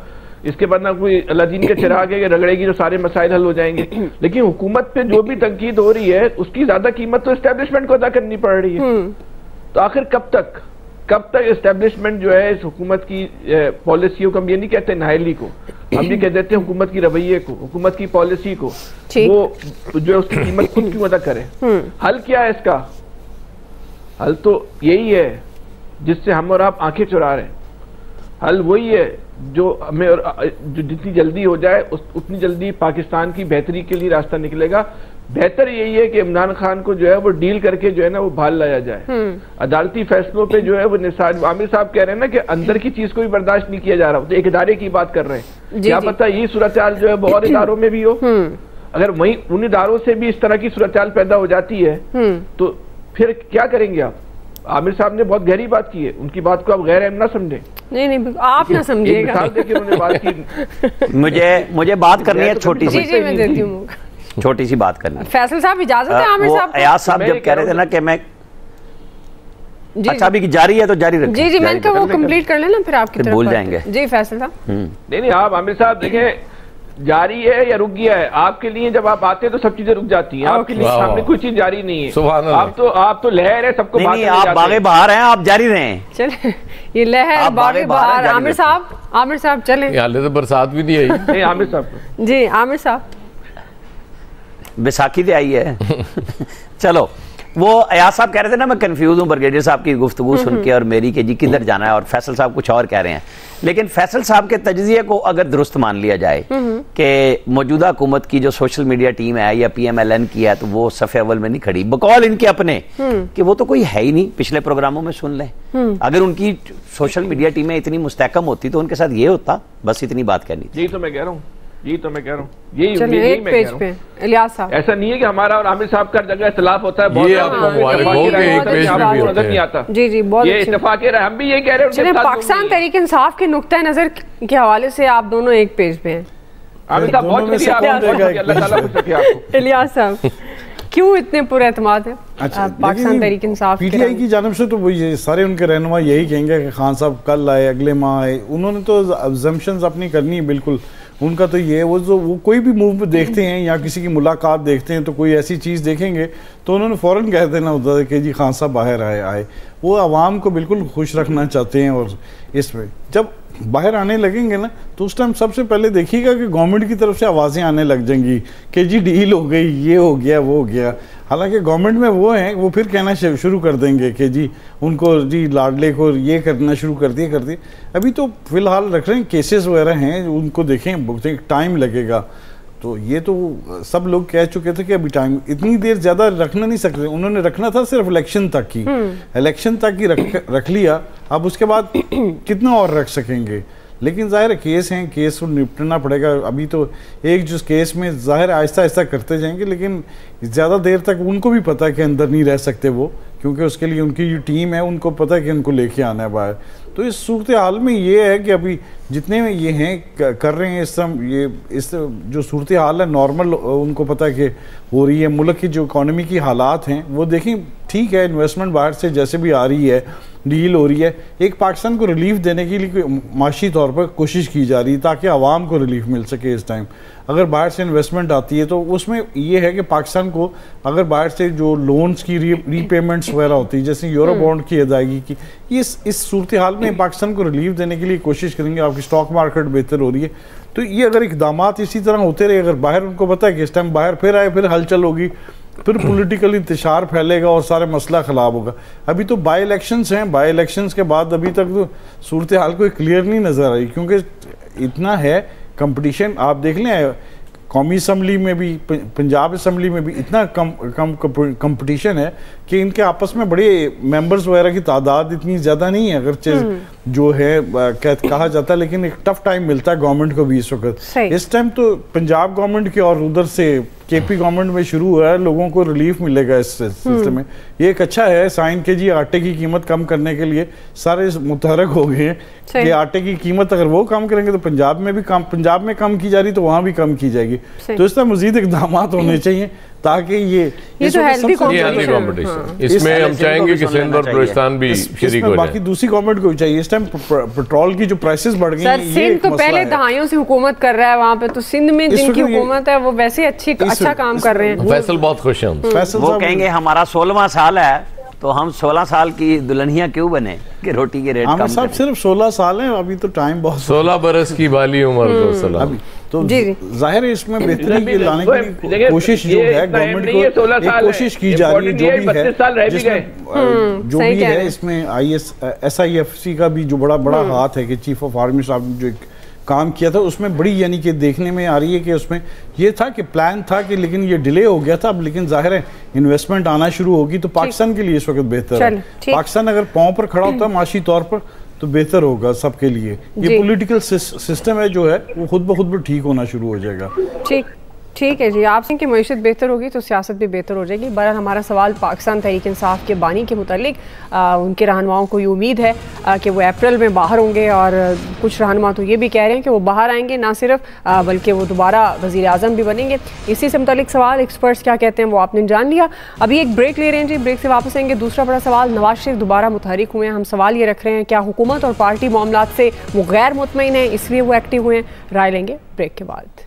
इसके बाद ना कोई अलादीन के चिराग है रगड़ेगी तो सारे मसाइल हल हो जाएंगे। लेकिन हुकूमत पे जो भी तनकीद हो रही है उसकी ज्यादा कीमत तो एस्टेब्लिशमेंट को अदा करनी पड़ रही है। तो आखिर कब तक एस्टेब्लिशमेट जो है इस हुकूमत की पॉलिसियों को, हम ये नहीं कहते नाहली को, हम ये कह देते हैं हुकूमत की रवैये को, हुकूमत की पॉलिसी को, वो जो है उसकी कीमत खुद क्यों अदा करे। हल क्या है इसका? हल तो यही है जिससे हम और आप आंखें चुरा रहे हैं। हल वही है जो हमें जो जितनी जल्दी हो जाए उतनी जल्दी पाकिस्तान की बेहतरी के लिए रास्ता निकलेगा। बेहतर यही है कि इमरान खान को जो है वो डील करके जो है ना वो भाल लाया जाए। अदालती फैसलों पे जो है वो निसार आमिर साहब कह रहे हैं ना कि अंदर की चीज को भी बर्दाश्त नहीं किया जा रहा, तो एक इदारे की बात कर रहे हैं। क्या पता यही सूरत हाल जो है बहुत इदारों में भी हो। अगर वही उन इदारों से भी इस तरह की सूरत हाल पैदा हो जाती है तो फिर क्या करेंगे आप? आमिर साहब ने बहुत गहरी बात की है, उनकी बात को आप गैर अहम ना समझें। नहीं आप ना समझिएगा। मिसाल देखिए उन्होंने बात की। मुझे बात करनी है छोटी सी। जी मैं देती हूँ छोटी सी बात करनी है। फैसल साहब इजाजत है आमिर साहब? अयाज साहब जब कह रहे थे ना कि मैं अच्छा अभी जारी है तो जारी रखें। जी मैंने कहा वो कंप्लीट कर लेना फिर आपकी तरफ भूल जाएंगे। जी फैसल साहब। नहीं आप आमिर साहब देखें जारी है या रुक गया है, आपके लिए जब आप आते हैं तो सब चीजें रुक जाती हैं। आपके लिए सामने कोई चीज जारी नहीं है। आप तो लहर है, सबको नहीं आप बागे बहार हैं, आप जारी रहें। चले ये लहर बागे बहार। आमिर साहब चले। हाले तो बरसात भी नहीं आई। नहीं आमिर साहब। जी आमिर साहब बैसाखी से आई है। चलो वो अयाज साहब कह रहे थे ना मैं कंफ्यूज हूं ब्रिगेडियर साहब की गुफ्तगू सुन के और मेरी के जी किधर जाना है, और फैसल साहब कुछ और कह रहे हैं। लेकिन फैसल साहब के तजज़िये को अगर दुरुस्त मान लिया जाए कि मौजूदा हुकूमत की जो सोशल मीडिया टीम है या PMLN की है तो वो सफ़े अव्वल में नहीं खड़ी, बकौल इनके अपने कि वो तो कोई है ही नहीं। पिछले प्रोग्रामों में सुन लें, अगर उनकी सोशल मीडिया टीमें इतनी मुस्तहकम होती तो उनके साथ ये होता। बस इतनी बात कहनी थी। यही तो मैं कह रहा हूँ। यही एक पेज पे इलियास साहब। ऐसा नहीं है कि हमारा और आमिर साहब का जगह इख्तिलाफ होता है। ये आपको मुबारक हो कि एक पेज पे भी होता है। जी बहुत ये इत्तेफाक है। हम भी ये कह रहे हैं पाकिस्तान तहरीक इंसाफ के नुक्ता नजर के हवाले से आप दोनों एक पेज पे हैं। आमिर साहब बहुत इलियास साहब क्यों इतने पूरे एतमाद है पाकिस्तान तहरीक इंसाफ? PTI की जानिब से तो वो ये सारे उनके रहनुमा यही कहेंगे कि खान साहब कल आए, अगले माह आए। उन्होंने तो अजम्पशंस अपनी करनी है बिल्कुल। उनका तो ये वो कोई भी मूव देखते हैं या किसी की मुलाकात देखते हैं तो कोई ऐसी चीज़ देखेंगे तो उन्होंने फ़ौरन कह देना होता है कि जी खान साहब बाहर आए। वो आवाम को बिल्कुल खुश रखना चाहते हैं। और इसमें जब बाहर आने लगेंगे ना तो उस टाइम सबसे पहले देखिएगा कि गवर्नमेंट की तरफ से आवाज़ें आने लग जाएंगी कि जी डील हो गई, ये हो गया, वो हो गया। हालांकि गवर्नमेंट में वो हैं, वो फिर कहना शुरू कर देंगे कि जी उनको जी लाडले को ये करना शुरू कर दिए। अभी तो फिलहाल रख रहे हैं, केसेस वगैरह हैं, उनको देखें, टाइम लगेगा। तो ये तो सब लोग कह चुके थे कि अभी टाइम इतनी देर ज़्यादा रखना नहीं सकते। उन्होंने रखना था सिर्फ इलेक्शन तक की, इलेक्शन तक ही रख लिया। अब उसके बाद कितना और रख सकेंगे? लेकिन जाहिर है केस हैं, केस को निपटना पड़ेगा। अभी तो एक जो केस में जाहिर आहिस्ता आहिस्ता करते जाएंगे, लेकिन ज़्यादा देर तक उनको भी पता है कि अंदर नहीं रह सकते वो, क्योंकि उसके लिए उनकी जो टीम है उनको पता है कि उनको लेके आना है बाहर। तो इस सूरत हाल में ये है कि अभी जितने में ये हैं कर रहे हैं इस जो सूरत हाल है नॉर्मल, उनको पता है कि हो रही है। मुल्क की जो इकॉनमी की हालात हैं वो देखें, ठीक है, इन्वेस्टमेंट बाहर से जैसे भी आ रही है, डील हो रही है, एक पाकिस्तान को रिलीफ देने के लिए माशी तौर पर कोशिश की जा रही है ताकि आवाम को रिलीफ मिल सके इस टाइम। अगर बाहर से इन्वेस्टमेंट आती है तो उसमें ये है कि पाकिस्तान को अगर बाहर से जो लोन्स की रीपेमेंट्स वगैरह होती है, जैसे यूरो बॉन्ड की अदायगी की, इस सूरत हाल में पाकिस्तान को रिलीफ देने के लिए कोशिश करेंगे। आपकी स्टॉक मार्केट बेहतर हो रही है, तो ये अगर इकदाम इसी तरह होते रहे, अगर बाहर उनको पता है कि इस टाइम बाहर फिर आए, फिर हलचल होगी, फिर पॉलिटिकल इंतशार फैलेगा और सारे मसला ख़राब होगा। अभी तो बाई इलेक्शंस हैं, बाई इलेक्शंस के बाद अभी तक तो सूरत हाल कोई क्लियर नहीं नज़र आई, क्योंकि इतना है कंपटीशन। आप देख लें कौमी असम्बली में भी, पंजाब असम्बली में भी इतना कम कंपटीशन है कि इनके आपस में बड़े मेंबर्स वगैरह की तादाद इतनी ज़्यादा नहीं है अगरचे जो है कहा जाता है, लेकिन एक टफ टाइम मिलता है गवर्नमेंट को भी इस वक्त। इस टाइम तो पंजाब गवर्नमेंट की और उधर से KP गवर्नमेंट में शुरू हुआ है, लोगों को रिलीफ मिलेगा इस सिलसिले में। ये एक अच्छा है साइन के जी आटे की कीमत कम करने के लिए सारे मुतहरक हो गए हैं कि आटे की कीमत अगर वो कम करेंगे तो पंजाब में भी कम, पंजाब में कम की जा रही तो वहाँ भी कम की जाएगी। तो इस तरह मजीद इकदाम होने चाहिए ताकि ये तो हेल्दी कंपटीशन। इसमें हम चाहेंगे कि सिंध और बलूचिस्तान भी शरीक हो जाए। बाकी दूसरी गवर्नमेंट को भी चाहिए। इस टाइम पेट्रोल की जो प्राइसेस बढ़ गई हैं, सिंध तो पहले दहाइयों से हुकूमत कर रहा है वहाँ पे, तो सिंध में जिनकी हुकूमत है वो वैसे अच्छा काम कर रहे हैं। फैसल बहुत खुश हैं। वो कहेंगे हमारा 16वां साल है तो हम 16 साल की दुल्हनिया क्यों बने कि रोटी के रेट कम साहब सिर्फ 16 साल है, अभी तो टाइम बहुत, 16 बरस की बाली उम्र। तो जाहिर है इसमें बेहतरी लाने की कोशिश जो है गवर्नमेंट को एक कोशिश की जा रही है, जो भी है जो भी है इसमें SIFC का भी जो बड़ा हाथ है कि चीफ ऑफ आर्मी साहब ने जो काम किया था उसमें बड़ी यानी कि देखने में आ रही है कि उसमें ये था कि प्लान था कि लेकिन ये डिले हो गया था। अब लेकिन जाहिर है इन्वेस्टमेंट आना शुरू होगी तो पाकिस्तान के लिए इस वक्त बेहतर है। पाकिस्तान अगर पांव पर खड़ा होता है माशी तौर पर तो बेहतर होगा सबके लिए। ये पॉलिटिकल सिस्टम है जो है वो खुद ब खुद ठीक होना शुरू हो जाएगा। ठीक है जी, आप की मईशत बेहतर होगी तो सियासत भी बेहतर हो जाएगी। बहरहाल हमारा सवाल पाकिस्तान तहरीक इंसाफ के बानी के मुतालिक उनके रहनुमाओं को ये उम्मीद है कि वो अप्रैल में बाहर होंगे और कुछ रहनुमा तो ये भी कह रहे हैं कि वो बाहर आएंगे, ना सिर्फ बल्कि वो दोबारा वज़ीर आज़म भी बनेंगे। इसी से मुतालिक सवाल एक्सपर्ट्स क्या कहते हैं वो आपने जान लिया। अभी एक ब्रेक ले रहे हैं जी, ब्रेक से वापस आएंगे। दूसरा बड़ा सवाल, नवाज शरीफ दोबारा मुतहरिक हुए हैं। हम सवाल ये रख रहे हैं क्या हुकूमत और पार्टी मामलात से वो गैर मुतमईन है इसलिए वो एक्टिव हुए हैं? राय लेंगे ब्रेक के बाद।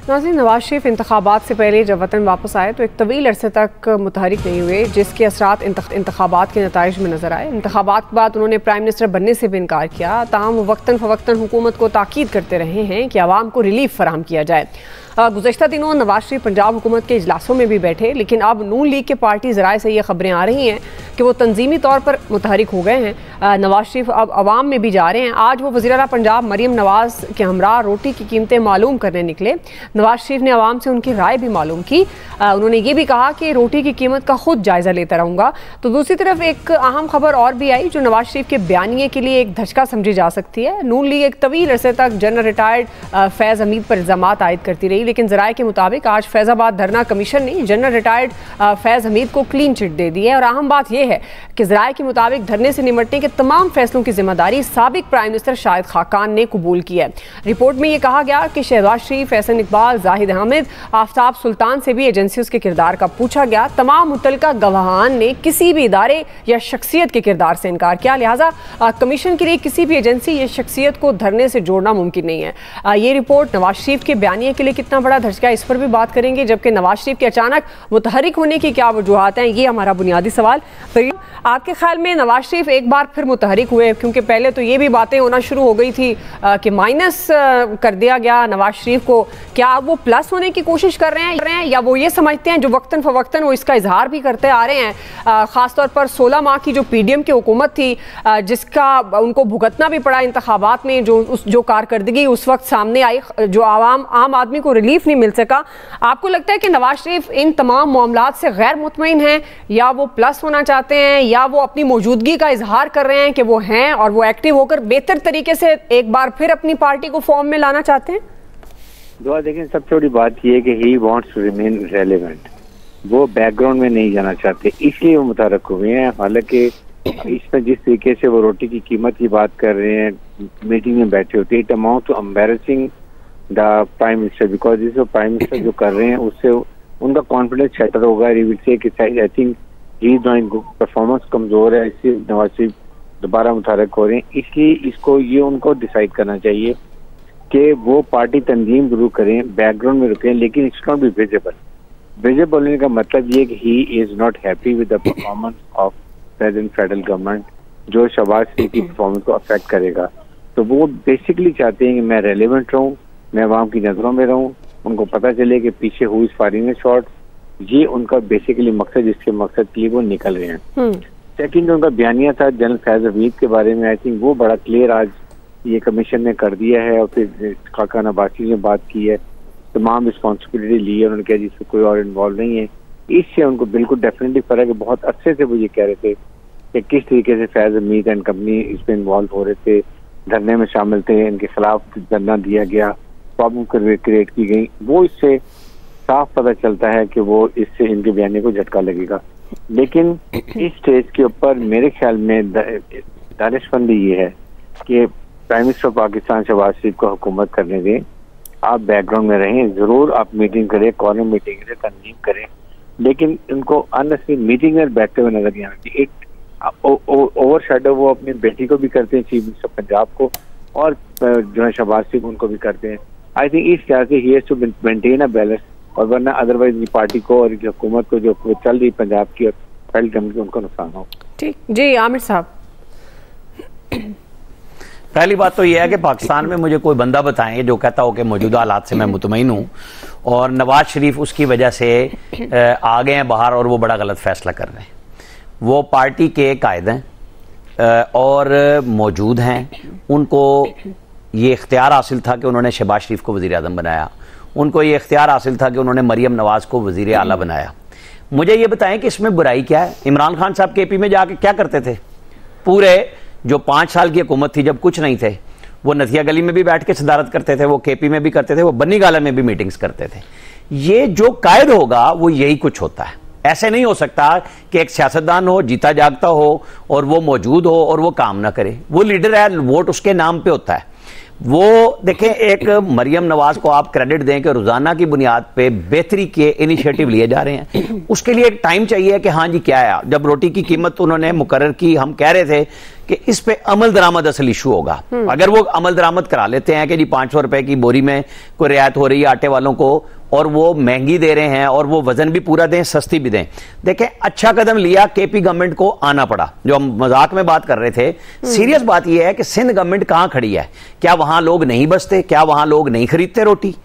नाज़रीन, नवाज शरीफ इंतखाबात से पहले जब वतन वापस आए तो एक तवील अरसे तक मुतहरिक नहीं हुए, जिसके असरात इंतखाबात के नताइज में नजर आए। इंतखाबात के बाद उन्होंने प्राइम मिनिस्टर बनने से भी इनकार किया, ताहम वो वक्तन फ़वक्तन हुकूमत को ताकीद करते रहे हैं कि आवाम को रिलीफ फराहम किया जाए। गुज़श्ता दिनों नवाज शरीफ पंजाब हुकूमत के इजलासों में भी बैठे, लेकिन अब नून लीग के पार्टी ज़राए से ये खबरें आ रही हैं कि वो तंजीमी तौर पर मुतहरिक हो गए हैं। नवाज शरीफ अब अवाम में भी जा रहे हैं। आज वो वज़ीर आला पंजाब मरीम नवाज के हमरा रोटी की कीमतें मालूम करने निकले। नवाज शरीफ ने अवाम से उनकी राय भी मालूम की। उन्होंने ये भी कहा कि रोटी की कीमत का खुद जायज़ा लेता रहूँगा। तो दूसरी तरफ एक अहम खबर और भी आई जो नवाज शरीफ के बयानिए के लिए एक धचका समझी जा सकती है। नून लीग एक तवील अरसे तक जनरल रिटायर्ड फैज़ हमीद पर इल्ज़ामात आयद करती रही, लेकिन ज़राए के मुताबिक आज फैज़ाबाद धरना कमीशन ने जनरल रिटायर्ड फैज़ हमीद को क्लीन चिट दे दी है। और अहम बात यह है कि ज़राए के मुताबिक धरने से निमटने के तमाम फैसलों की जिम्मेदारी साबिक प्राइम मिनिस्टर शाहिद खाकान ने कबूल की है। रिपोर्ट में यह कहा गया कि शहबाज शरीफ, एहसन इकबाल, जाहिद अहमद, आफ्ताब सुल्तान से भी एजेंसियों के किरदार का पूछा गया। तमाम मुतल्लिका गवाहान ने किसी भी इदारे या शख्सियत के किरदार से इनकार किया, लिहाजा कमीशन के लिए किसी भी एजेंसी या शख्सियत को धरने से जोड़ना मुमकिन नहीं है। ये रिपोर्ट नवाज शरीफ के बयानिए के लिए कितना बड़ा धचका, इस पर भी बात करेंगे। जबकि नवाज शरीफ के अचानक मुतहरिक होने की क्या वजूहात हैं, ये हमारा बुनियादी सवाल। तो आपके ख्याल में नवाज शरीफ एक बार फिर मुतहरिक हुए? क्योंकि पहले तो ये भी बातें होना शुरू हो गई थी कि माइनस कर दिया गया नवाज शरीफ को। क्या अब वो प्लस होने की कोशिश कर रहे हैं या वो ये समझते हैं जो वक्तन फवक्तन वो इसका इजहार भी करते आ रहे हैं, खासतौर पर 16 माह की जो PDM की हुकूमत थी जिसका उनको भुगतना भी पड़ा इंतखाबात में, जो कारकर्दगी उस वक्त सामने आई, जो आम आदमी को रिलीफ नहीं मिल सका। आपको लगता है कि नवाज शरीफ इन तमाम मामलात से गैर मुतमईन हैं या वो प्लस होना चाहते हैं या वो अपनी मौजूदगी का इजहार कर रहे हैं कि वो हैं और वो एक्टिव होकर बेहतर तरीके से एक बार फिर अपनी पार्टी को फॉर्म में लाना चाहते हैं? दुआ देखें, सबसे बड़ी बात यह है कि he wants to remain relevant. वो बैकग्राउंड में नहीं जाना चाहते, इसलिए वो मुतारक हुए हैं। हालांकि इसमें जिस तरीके से वो रोटी की कीमत की बात कर रहे हैं, मीटिंग में बैठे होते हैं, it amount to embarrassing the prime minister, because this prime minister जो कर रहे हैं उससे उनका कॉन्फिडेंस शटर होगा। आई थिंक ही परफॉर्मेंस कमजोर है, इसलिए नवाज शरीफ दोबारा मुतारक हो रहे हैं। इसलिए इसको ये उनको डिसाइड करना चाहिए कि वो पार्टी तंजीम जरूर करें, बैकग्राउंड में रुकें, लेकिन it's not be visible. Visible होने का मतलब ये कि he is not happy with the performance of present federal government, जो शहबाज शरीफ की परफॉर्मेंस को अफेक्ट करेगा। तो वो बेसिकली चाहते हैं कि मैं रेलेवेंट रहूँ, मैं अवाम की नजरों में रहूँ, उनको पता चले कि पीछे हुई फायरिंग शॉट। ये उनका बेसिकली मकसद, जिसके मकसद के लिए वो निकल रहे हैं। सेकंड उनका बयानिया था जनरल फैज हमीद के बारे में, आई थिंक वो बड़ा क्लियर आज ये कमीशन ने कर दिया है। और फिर खाकान अब्बासी ने बात की है, तमाम रिस्पॉन्सिबिलिटी ली है, उन्होंने कहा जिससे कोई और इन्वॉल्व नहीं है। इससे उनको बिल्कुल डेफिनेटली फर्क है। बहुत अच्छे से वो ये कह रहे थे कि किस तरीके से फैज हमीद एंड कंपनी इसमें इन्वॉल्व हो रहे थे, धरने में शामिल थे, इनके खिलाफ धरना दिया गया, प्रॉब्लम क्रिएट की गई। वो इससे साफ पता चलता है कि वो इससे इनके बयानी को झटका लगेगा। लेकिन इस स्टेज के ऊपर मेरे ख्याल में दानिशमंदी ये है कि प्राइम मिनिस्टर पाकिस्तान शहबाज शरीफ को हुकूमत करने दें, आप बैकग्राउंड में रहें, जरूर आप मीटिंग करें, कॉर्नर मीटिंग करें, तंजीम करें, लेकिन उनको अननेसेसरी मीटिंग में बैठते हुए नजर नहीं आना चाहिए। ओवर शेडो वो अपनी बेटी को भी करते हैं, चीफ मिनिस्टर पंजाब को, और जो है शहबाज शरीफ उनको भी करते हैं। आई थिंक इस तरह से he has to maintain a balance, और वरना अदरवाइज ये पार्टी को और हुकूमत को जो चल रही पंजाब की और फेडरल गवर्नमेंट की उनको नुकसान हो। ठीक जी, आमिर साहब। पहली बात तो यह है कि पाकिस्तान में मुझे कोई बंदा बताएं जो कहता हो कि मौजूदा हालात से मैं मुतमईन हूं और नवाज शरीफ उसकी वजह से आ गए हैं बाहर और वो बड़ा गलत फैसला कर रहे हैं। वो पार्टी के कायद हैं और मौजूद हैं, उनको ये इख्तियार हासिल था कि उन्होंने शहबाज शरीफ को वज़ीर आज़म बनाया, उनको ये इख्तियार हासिल था कि उन्होंने मरियम नवाज को वज़ीर आला बनाया। मुझे ये बताएं कि इसमें बुराई क्या है? इमरान खान साहब केपी में जाके क्या करते थे? पूरे जो 5 साल की हुकूमत थी जब कुछ नहीं थे, वो नथिया गली में भी बैठ के सदारत करते थे, वो केपी में भी करते थे, वो बन्नी गाला में भी मीटिंग्स करते थे। ये जो कायद होगा वो यही कुछ होता है। ऐसे नहीं हो सकता कि एक सियासतदान हो, जीता जागता हो और वो मौजूद हो और वो काम ना करे। वो लीडर है, वोट उसके नाम पे होता है। वो देखें, एक मरियम नवाज को आप क्रेडिट दें कि रोजाना की बुनियाद पे बेहतरी के इनिशिएटिव लिए जा रहे हैं। उसके लिए एक टाइम चाहिए कि हाँ जी क्या है। जब रोटी की कीमत उन्होंने मुकर्रर की, हम कह रहे थे कि इस पे अमल दरामद असल इशू होगा। अगर वो अमल दरामद करा लेते हैं कि जी 500 रुपए की बोरी में कोई रियायत हो रही है आटे वालों को, और वो महंगी दे रहे हैं और वो वजन भी पूरा दें, सस्ती भी दें। देखें, अच्छा कदम लिया, केपी गवर्नमेंट को आना पड़ा। जो हम मजाक में बात कर रहे थे, सीरियस बात यह है कि सिंध गवर्नमेंट कहां खड़ी है? क्या वहां लोग नहीं बसते? क्या वहां लोग नहीं खरीदते रोटी?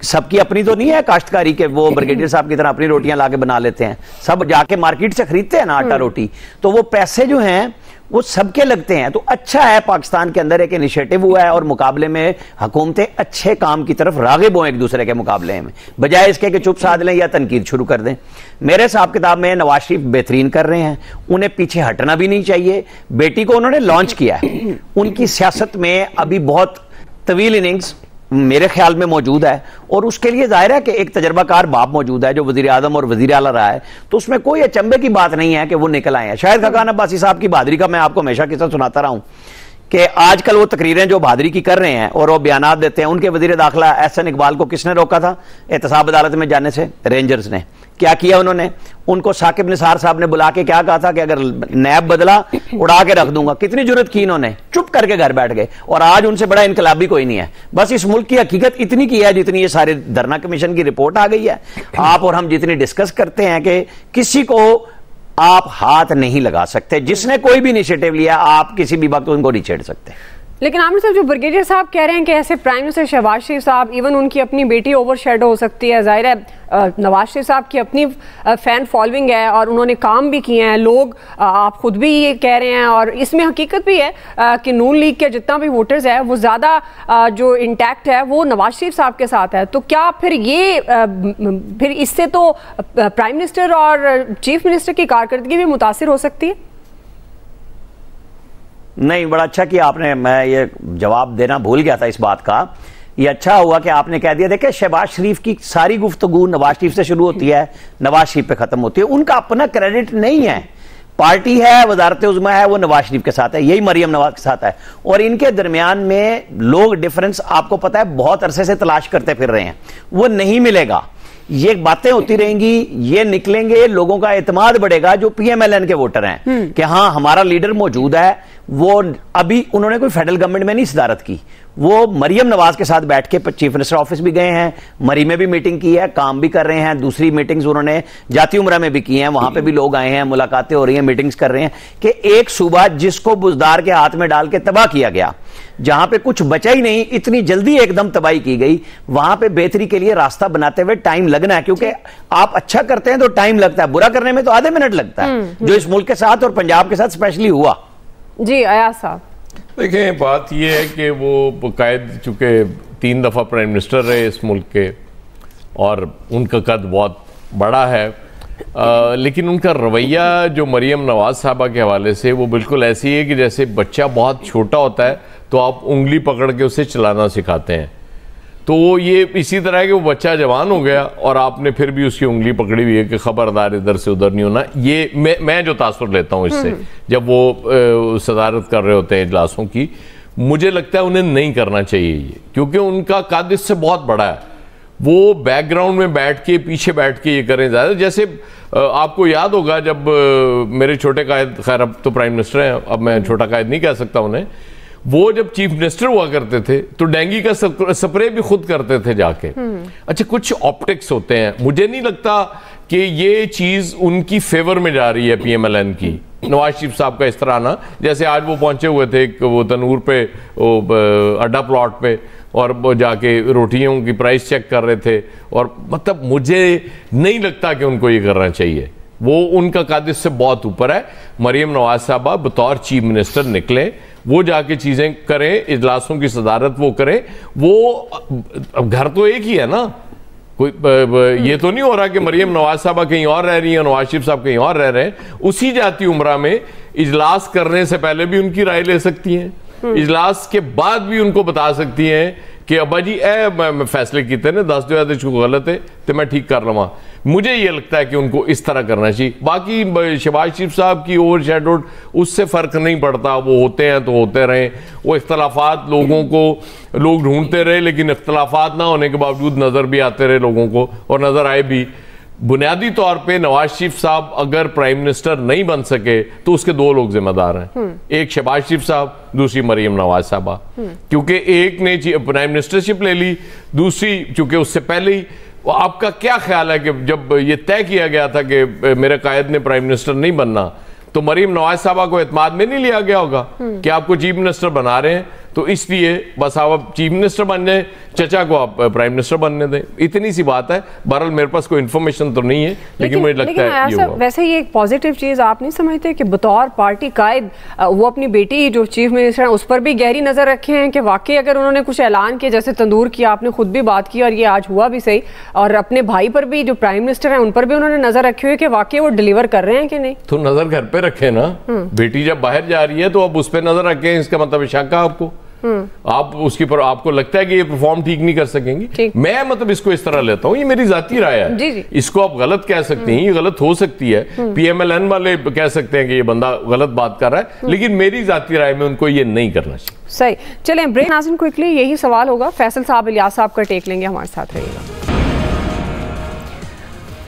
सबकी अपनी तो नहीं है काश्तकारी के, वो ब्रिगेडियर साहब की तरह अपनी रोटियां लाके बना लेते हैं। सब जाके मार्केट से खरीदते हैं ना आटा रोटी। तो वो पैसे जो हैं वो सबके लगते हैं। तो अच्छा है पाकिस्तान के अंदर एक इनिशिएटिव हुआ है और मुकाबले में हुकूमतें अच्छे काम की तरफ रागिब हों एक दूसरे के मुकाबले में, बजाय इसके कि चुप साध लें या तनकीद शुरू कर दें। मेरे हिसाब किताब में नवाज शरीफ बेहतरीन कर रहे हैं, उन्हें पीछे हटना भी नहीं चाहिए। बेटी को उन्होंने लॉन्च किया है, उनकी सियासत में अभी बहुत तवील इनिंग्स मेरे ख्याल में मौजूद है, और उसके लिए जाहिर है कि एक तजर्बाकार बाप मौजूद है जो वजीर आजम और वजीर आला रहा है। तो उसमें कोई अचंभे की बात नहीं है कि वो निकल आए हैं। शायद खाकान अब्बासी साहब की बहादुरी का मैं आपको हमेशा किस्सा सुनाता रहा हूं कि आजकल वो तकरीरें जो बहादुरी की कर रहे हैं और वो बयानात देते हैं, उनके वजीर दाखिला एहसन इकबाल को किसने रोका था एहतसाब अदालत में जाने से? रेंजर्स ने। क्या किया उन्होंने? उनको साकिब निसार साहब ने बुला के क्या कहा था कि अगर नैब बदला उड़ा के रख दूंगा। कितनी जुर्रत की इन्होंने? चुप करके घर बैठ गए। और आज उनसे बड़ा इनकलाबी कोई नहीं है। बस इस मुल्क की हकीकत इतनी की है जितनी ये सारे धरना कमीशन की रिपोर्ट आ गई है। आप और हम जितनी डिस्कस करते हैं कि किसी को आप हाथ नहीं लगा सकते, जिसने कोई भी इनिशिएटिव लिया आप किसी भी वक्त उनको नहीं छेड़ सकते। लेकिन आमिर साहब, जो ब्रिगेडियर साहब कह रहे हैं कि ऐसे प्राइम मिनिस्टर शहबाज शरीफ साहब, इवन उनकी अपनी बेटी ओवर शेडो हो सकती है। जाहिर है नवाज शरीफ साहब की अपनी फैन फॉलोइंग है और उन्होंने काम भी किए हैं। लोग, आप खुद भी ये कह रहे हैं और इसमें हकीकत भी है कि नून लीग के जितना भी वोटर्स है वो ज़्यादा जो इंटैक्ट है वो नवाज शरीफ साहब के साथ है। तो क्या फिर इससे तो प्राइम मिनिस्टर और चीफ मिनिस्टर की कारकर्दगी भी मुतासिर हो सकती है? नहीं, बड़ा अच्छा कि आपने, मैं ये जवाब देना भूल गया था इस बात का। ये अच्छा हुआ कि आपने कह दिया। देखिए, शहबाज शरीफ की सारी गुफ्तगू नवाज शरीफ से शुरू होती है, नवाज शरीफ पे खत्म होती है। उनका अपना क्रेडिट नहीं है। पार्टी है, वजारत उज़्मा है, वो नवाज शरीफ के साथ है, यही मरियम नवाज के साथ है। और इनके दरमियान में लोग डिफरेंस, आपको पता है, बहुत अरसे से तलाश करते फिर रहे हैं, वो नहीं मिलेगा। ये बातें होती रहेंगी, ये निकलेंगे, लोगों का एतमाद बढ़ेगा जो पीएमएलएन के वोटर हैं कि हाँ हमारा लीडर मौजूद है। वो अभी उन्होंने कोई फेडरल गवर्नमेंट में नहीं सदारत की, वो मरियम नवाज के साथ बैठ के चीफ मिनिस्टर ऑफिस भी गए हैं, मरी में भी मीटिंग की है, काम भी कर रहे हैं। दूसरी मीटिंग्स उन्होंने जाती उमरा में भी की हैं, वहां पे भी लोग आए हैं, मुलाकातें हो रही हैं, मीटिंग्स कर रहे हैं। कि एक सूबा जिसको बुजदार के हाथ में डाल के तबाह किया गया, जहां पे कुछ बचा ही नहीं, इतनी जल्दी एकदम तबाही की गई, वहां पे बेहतरी के लिए रास्ता बनाते हुए टाइम लगना है। क्योंकि आप अच्छा करते हैं तो टाइम लगता है, बुरा करने में तो आधे मिनट लगता है, जो इस मुल्क के साथ और पंजाब के साथ स्पेशली हुआ। जी अयाज साहब, देखें, बात यह है कि वो कायद चूंकि 3 दफ़ा प्राइम मिनिस्टर रहे इस मुल्क के और उनका कद बहुत बड़ा है, लेकिन उनका रवैया जो मरियम नवाज साहबा के हवाले से वो बिल्कुल ऐसी है कि जैसे बच्चा बहुत छोटा होता है तो आप उंगली पकड़ के उसे चलाना सिखाते हैं। तो ये इसी तरह है कि वो बच्चा जवान हो गया और आपने फिर भी उसकी उंगली पकड़ी हुई है कि खबरदार इधर से उधर नहीं होना। ये मैं जो तासुर लेता हूँ इससे, जब वो सदारत कर रहे होते हैं इजलासों की, मुझे लगता है उन्हें नहीं करना चाहिए ये, क्योंकि उनका कद इससे बहुत बड़ा है। वो बैकग्राउंड में बैठ के, पीछे बैठ के ये करें ज़्यादा। जैसे आपको याद होगा जब मेरे छोटे कायद, खैर अब तो प्राइम मिनिस्टर हैं, अब मैं छोटा कायद नहीं कह सकता उन्हें, वो जब चीफ मिनिस्टर हुआ करते थे तो डेंगू का स्प्रे भी खुद करते थे जाके। अच्छा, कुछ ऑप्टिक्स होते हैं, मुझे नहीं लगता कि ये चीज़ उनकी फेवर में जा रही है PMLN की। नवाज शरीफ साहब का इस तरह आना, जैसे आज वो पहुंचे हुए थे वो तनूर पे, वो अड्डा प्लॉट पे, और वो जाके रोटियों की प्राइस चेक कर रहे थे, और मतलब मुझे नहीं लगता कि उनको ये करना चाहिए। वो उनका कादिश से बहुत ऊपर है। मरियम नवाज साहबा बतौर चीफ मिनिस्टर निकले, वो जाके चीज़ें करें, इजलासों की सदारत वो करें। वो घर तो एक ही है ना, कोई ये तो नहीं हो रहा कि मरियम नवाज साहबा कहीं और रह रही है, नवाज शरीफ साहब कहीं और रह रहे हैं। उसी जाती उम्रा में इजलास करने से पहले भी उनकी राय ले सकती हैं, इजलास के बाद भी उनको बता सकती हैं कि अब्बा जी मैं फैसले किए ने, दस जो गलत है तो मैं ठीक कर लवा। मुझे ये लगता है कि उनको इस तरह करना चाहिए। बाकी शहबाज शरीफ साहब की ओवर शेडोड, उससे फ़र्क नहीं पड़ता, वो होते हैं तो होते रहें। वो इख्तलाफात लोगों को लोग ढूंढते रहे, लेकिन इख्तलाफात ना होने के बावजूद नज़र भी आते रहे लोगों को, और नज़र आए भी। बुनियादी तौर पे नवाज शरीफ साहब अगर प्राइम मिनिस्टर नहीं बन सके तो उसके दो लोग जिम्मेदार हैं, एक शहबाज शरीफ साहब, दूसरी मरियम नवाज साहबा। क्योंकि एक ने प्राइम मिनिस्टरशिप ले ली, दूसरी चूंकि उससे पहले ही। आपका क्या ख्याल है कि जब ये तय किया गया था कि मेरे कायद ने प्राइम मिनिस्टर नहीं बनना, तो मरियम नवाज साहबा को एतमाद में नहीं लिया गया होगा कि आपको चीफ मिनिस्टर बना रहे हैं, तो इसलिए बस आप चीफ मिनिस्टर बन जाए, चचा को आप प्राइम मिनिस्टर बनने दें। इतनी सी बात है। बहरहाल मेरे पास कोई इन्फॉर्मेशन तो नहीं है, लेकिन मुझे लगता है ये वैसे ये एक पॉजिटिव चीज आप नहीं समझते कि बतौर पार्टी कायद वो अपनी बेटी जो चीफ मिनिस्टर है उस पर भी गहरी नजर रखे हैं कि वाकई अगर उन्होंने कुछ ऐलान किया, जैसे तंदूर की आपने खुद भी बात की और ये आज हुआ भी सही, और अपने भाई पर भी जो प्राइम मिनिस्टर है उन पर भी उन्होंने नजर रखी हुई कि वाकई वो डिलीवर कर रहे हैं कि नहीं। तो नजर घर पे रखे ना, बेटी जब बाहर जा रही है तो अब उस पर नजर रखें, इसका मतलब शक है आपको। आप उसकी पर आपको लगता है कि ये परफॉर्म ठीक नहीं कर सकेंगे। मैं मतलब इसको इस तरह लेता हूँ, ये मेरी जाती राय है। जी जी। इसको आप गलत कह सकते हैं, ये गलत हो सकती है, PMLN वाले कह सकते हैं कि ये बंदा गलत बात कर रहा है, लेकिन मेरी जाती राय में उनको ये नहीं करना चाहिए। सही, चलें ब्रेक। नाज़रीन क्विकली यही सवाल होगा, फैसल साहब, इलियास साहब का टेक लेंगे, हमारे साथ रहिएगा।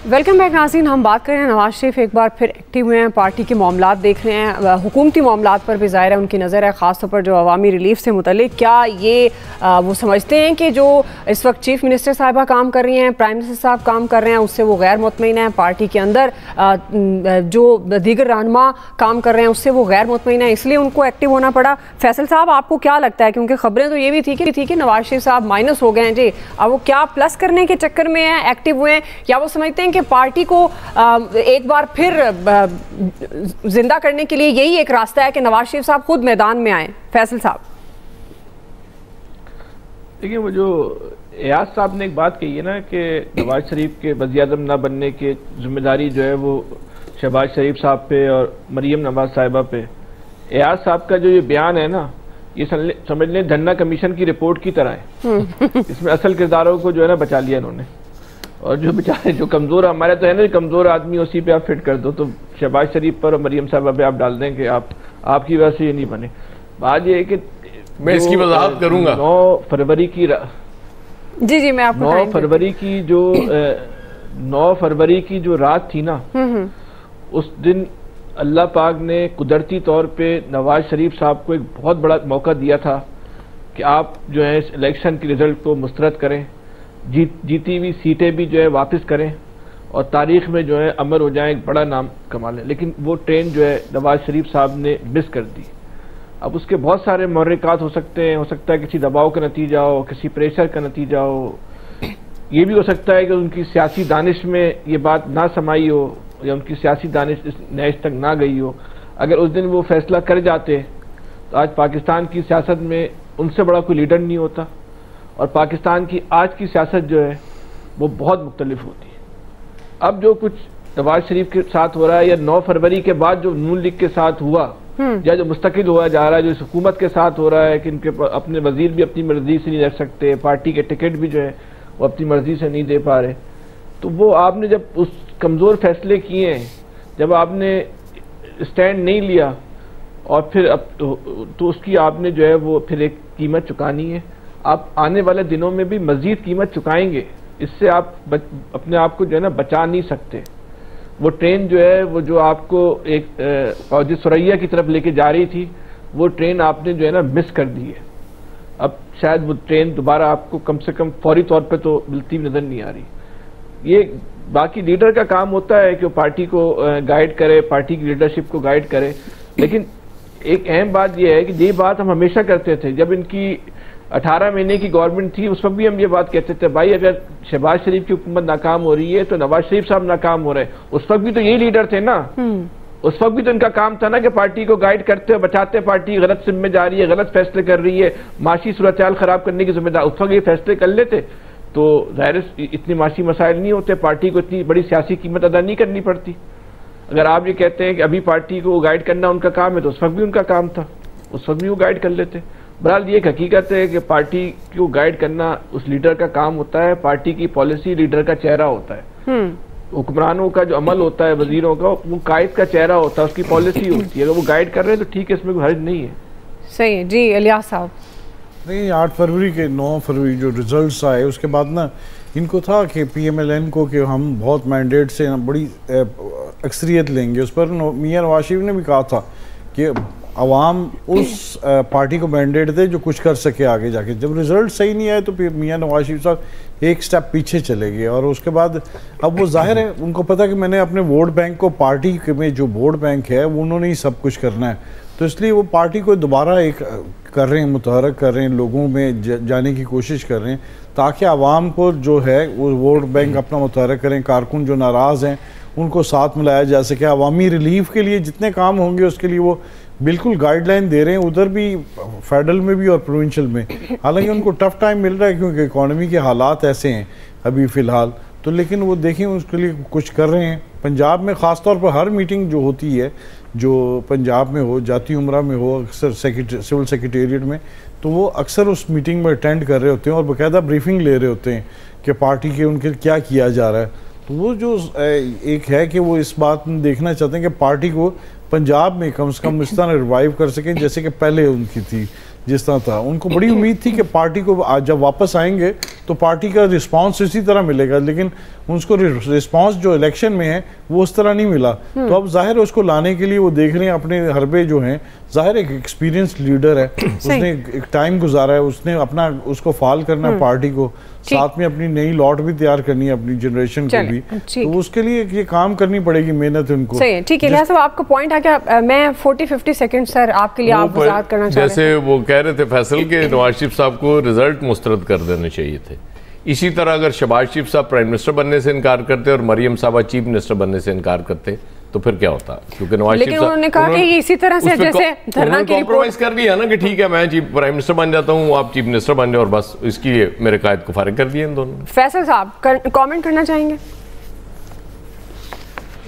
वेलकम बैक नाज़रीन। हम बात कर रहे हैं नवाज शरीफ एक बार फिर एक्टिव हुए हैं, पार्टी के मामलात देख रहे हैं, हुकूमती मामलात पर भी ज़ाहिर है उनकी नज़र है, ख़ासतौर पर जो अवामी रिलीफ से मुतल्लिक। क्या ये वो समझते हैं कि जो इस वक्त चीफ मिनिस्टर साहिबा काम कर रही हैं, प्राइम मिनिस्टर साहब काम कर रहे हैं, उससे वो गैर मुतमईन हैं? पार्टी के अंदर जो दीगर रहनुमा काम कर रहे हैं उससे वो गैर मुतमईन है, इसलिए उनको एक्टिव होना पड़ा। फैसल साहब, आपको क्या लगता है? क्योंकि खबरें तो ये भी थी कि नवाज शरीफ साहब माइनस हो गए हैं जी, अब वो क्या प्लस करने के चक्कर में है एक्टिव हुए हैं, या वो समझते हैं कि पार्टी को एक बार फिर जिंदा करने के लिए यही एक रास्ता है कि नवाज शरीफ साहब खुद मैदान में आए? फैसल साहब, देखिए, वो जो एयाज साहब ने एक बात कही है ना कि नवाज शरीफ के वज़ीर-ए-आज़म ना बनने की जिम्मेदारी जो है वो शहबाज शरीफ साहब पे और मरियम नवाज साहिबा पे। एयाज साहब का जो ये बयान है ना, ये समझ लें धन्ना कमीशन की रिपोर्ट की तरह है। इसमें असल किरदारों को जो है ना बचा लिया इन्होंने, और जो बेचारे जो कमज़ोर हमारे तो है ना, कमज़ोर आदमी उसी पे आप फिट कर दो, तो शहबाज शरीफ पर और मरियम साहबा पे आप डाल दें कि आपकी वजह से ये नहीं बने। बात ये है कि मैं इसकी वजाहत करूंगा। 9 फरवरी की जी मैं आपको 9 फरवरी की जो रात थी ना, उस दिन अल्लाह पाक ने कुदरती तौर पे नवाज शरीफ साहब को एक बहुत बड़ा मौका दिया था कि आप जो है इस इलेक्शन के रिजल्ट को मुस्तरद करें, जीती हुई सीटें भी जो है वापस करें और तारीख में जो है अमर हो जाए, एक बड़ा नाम कमा लें। लेकिन वो ट्रेन जो है नवाज शरीफ साहब ने मिस कर दी। अब उसके बहुत सारे मुहर्रिकात हो सकते हैं, हो सकता है किसी दबाव का नतीजा हो, किसी प्रेशर का नतीजा हो, ये भी हो सकता है कि उनकी सियासी दानिश में ये बात ना समाई हो या उनकी सियासी दानिश इस नैश तक ना गई हो। अगर उस दिन वो फैसला कर जाते तो आज पाकिस्तान की सियासत में उनसे बड़ा कोई लीडर नहीं होता, और पाकिस्तान की आज की सियासत जो है वो बहुत मुख्तलिफ होती है। अब जो कुछ नवाज शरीफ के साथ हो रहा है, या 9 फरवरी के बाद जो नून लीग के साथ हुआ, या जो मुस्तकिल हुआ जा रहा है, जो इस हुकूमत के साथ हो रहा है कि इनके अपने वजीर भी अपनी मर्जी से नहीं रख सकते, पार्टी के टिकट भी जो है वो अपनी मर्जी से नहीं दे पा रहे, तो वो आपने जब उस कमज़ोर फैसले किए हैं, जब आपने स्टैंड नहीं लिया, और फिर अब तो उसकी आपने जो है वो फिर एक कीमत चुकानी है। आप आने वाले दिनों में भी मज़ीद कीमत चुकाएंगे इससे आप अपने आप को जो है ना बचा नहीं सकते। वो ट्रेन जो है वो जो आपको एक फौजी सुरैया की तरफ लेके जा रही थी, वो ट्रेन आपने जो है ना मिस कर दी है। अब शायद वो ट्रेन दोबारा आपको कम से कम फौरी तौर पे तो मिलती हुई नजर नहीं आ रही। ये बाकी लीडर का काम होता है कि वो पार्टी को गाइड करे, पार्टी की लीडरशिप को गाइड करे। लेकिन एक अहम बात यह है कि ये बात हम हमेशा करते थे, जब इनकी 18 महीने की गवर्नमेंट थी उस वक्त भी हम ये बात कहते थे, भाई अगर शहबाज शरीफ की हुकूमत नाकाम हो रही है तो नवाज शरीफ साहब नाकाम हो रहे हैं। उस वक्त भी तो यही लीडर थे ना, उस वक्त भी तो इनका काम था ना कि पार्टी को गाइड करते बचाते, पार्टी गलत सिम में जा रही है, गलत फैसले कर रही है, माशी सूरत हाल खराब करने की जिम्मेदार उस वक्त ये फैसले कर लेते तो जाहिर इतनी माशी मसाइल नहीं होते, पार्टी को इतनी बड़ी सियासी कीमत अदा नहीं करनी पड़ती। अगर आप ये कहते हैं कि अभी पार्टी को गाइड करना उनका काम है तो उस वक्त भी उनका काम था, उस वक्त भी वो गाइड कर लेते। बहरहाल ये एक हकीकत है कि पार्टी को गाइड करना उस लीडर का काम होता है, पार्टी की पॉलिसी लीडर का चेहरा होता है। हुक्मरानों का जो अमल होता है, वजीरों का, वो कायद का चेहरा होता है, उसकी पॉलिसी होती है। अगर वो गाइड कर रहे हैं तो ठीक है, इसमें कोई हर्ज नहीं है। सही है जी। इलियास साहब, नहीं 8 फरवरी के 9 फरवरी जो रिजल्ट्स आए उसके बाद ना इनको था कि PMLN को कि हम बहुत मैंडेट से बड़ी अक्सरियत लेंगे। उस पर मियां नवाज शरीफ ने भी कहा था कि अवाम उस पार्टी को मैंडेट दे जो कुछ कर सके आगे जाके। जब रिजल्ट सही नहीं आए तो फिर मियां नवाज शरीफ साहब एक स्टेप पीछे चले गए और उसके बाद अब वो जाहिर है उनको पता कि मैंने अपने वोट बैंक को, पार्टी में जो वोट बैंक है वो उन्होंने ही सब कुछ करना है, तो इसलिए वो पार्टी को दोबारा एक कर रहे हैं, मुतहरक कर रहे हैं, लोगों में जाने की कोशिश कर रहे हैं ताकि आवाम को जो है वो वोट बैंक अपना मुतहरक करें। कारकुन जो नाराज़ हैं उनको साथ मिलाया जा सके। अवामी रिलीफ के लिए जितने काम होंगे उसके लिए वो बिल्कुल गाइडलाइन दे रहे हैं, उधर भी फेडरल में भी और प्रोविंशियल में। हालांकि उनको टफ टाइम मिल रहा है क्योंकि इकॉनमी के हालात ऐसे हैं अभी फ़िलहाल, तो लेकिन वो देखें उसके लिए कुछ कर रहे हैं। पंजाब में ख़ास तौर पर हर मीटिंग जो होती है, जो पंजाब में हो, जाती उमरा में हो, अक्सर सिविल सेक्रेटेरिएट में, तो वो अक्सर उस मीटिंग में अटेंड कर रहे होते हैं और बाकायदा ब्रीफिंग ले रहे होते हैं कि पार्टी के उनके क्या किया जा रहा है। तो वो जो एक है कि वो इस बात में देखना चाहते हैं कि पार्टी को पंजाब में कम से कम इस तरह रिवाइव कर सकें जैसे कि पहले उनकी थी, जिस तरह था। उनको बड़ी उम्मीद थी कि पार्टी को आज जब वापस आएंगे तो पार्टी का रिस्पांस इसी तरह मिलेगा, लेकिन उसको रिस्पांस जो इलेक्शन में है वो उस तरह नहीं मिला। तो अब जाहिर है उसको लाने के लिए वो देख रहे हैं अपने हरबे जो हैं। जाहिर एक एक्सपीरियंस लीडर है, उसने एक टाइम गुजारा है, उसने अपना उसको फाल करना है पार्टी को, साथ में अपनी नई लॉट भी तैयार करनी है अपनी जनरेशन को भी, तो उसके लिए ये काम करनी पड़ेगी, मेहनत उनको। सही है, ठीक है। लिहाजा आपका पॉइंट है क्या? मैं 40-50 सेकंड सर आपके लिए आप वजाहत करना चाह रहे थे। जैसे वो कह रहे थे फैसल के नवाज शरीफ साहब को रिजल्ट मुस्तरद कर देने चाहिए थे। इसी तरह अगर शहबाज शरीफ साहब प्राइम मिनिस्टर बनने से इनकार करते और मरियम साहबा चीफ मिनिस्टर बनने से इनकार करते तो फिर क्या होता? क्योंकि नवाज शरीफ साहब उन्होंने कहा कि इसी तरह से जैसे धरना की कॉम्प्रोमाइज कर लिया ना कि ठीक है मैं चीफ प्राइम मिनिस्टर बन जाता हूँ, आप चीफ मिनिस्टर बन जाओ, और बस इसकी मेरे कायद को फारिग कर दिया इन दोनों। फैसल साहब कमेंट करना चाहेंगे?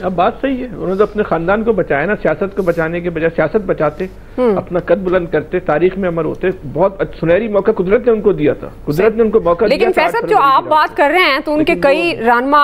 अब बात सही है, उन्होंने तो अपने खानदान को बचाया ना, सियासत को बचाने के बजाय सियासत बचाते, अपना कद बुलंद करते, तारीख में अमर होते। बहुत सुनहरी मौका कुदरत ने उनको दिया था, कुदरत ने उनको मौका दिया। लेकिन फैसल जो आप बात कर रहे हैं तो उनके कई रहनुमा,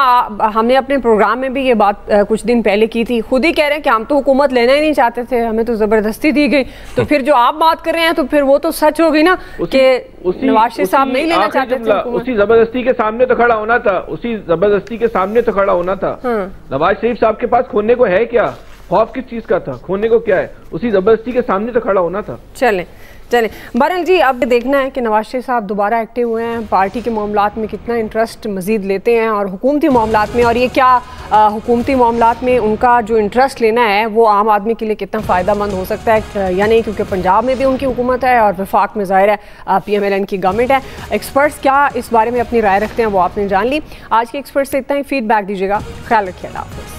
हमने अपने प्रोग्राम में भी ये बात कुछ दिन पहले की थी, खुद ही कह रहे हैं कि हम तो हुकूमत लेना ही नहीं चाहते थे, हमें तो जबरदस्ती दी गई। तो फिर जो आप बात कर रहे हैं तो फिर वो तो सच होगी ना कि नवाज शरीफ साहब नहीं लेना चाहते थे। उसी जबरदस्ती के सामने तो खड़ा होना था, उसी जबरदस्ती के सामने तो खड़ा होना था। नवाज शरीफ साहब के पास खोने को है क्या? खौफ किस चीज का था? खोने को क्या है? उसी जबरदस्ती के सामने तो खड़ा होना था। चलें बहरहाल जी, अब देखना है कि नवाज शरीफ साहब दोबारा एक्टिव हुए हैं, पार्टी के मामलात में कितना इंटरेस्ट मजीद लेते हैं और हुकूमती मामलात में, और ये क्या हुकूमती मामलात में उनका जो इंटरेस्ट लेना है वो आम आदमी के लिए कितना फ़ायदा मंद हो सकता है या नहीं, क्योंकि पंजाब में भी उनकी हुकूमत है और वफाक में ज़ाहिर है PMLN की गवर्नमेंट है। एक्सपर्ट्स क्या इस बारे में अपनी राय रखते हैं वो आपने जान ली। आज के एक्सपर्ट से इतना ही, फीडबैक दीजिएगा। ख्याल रखिए, अल्लाह हाफ़िज़।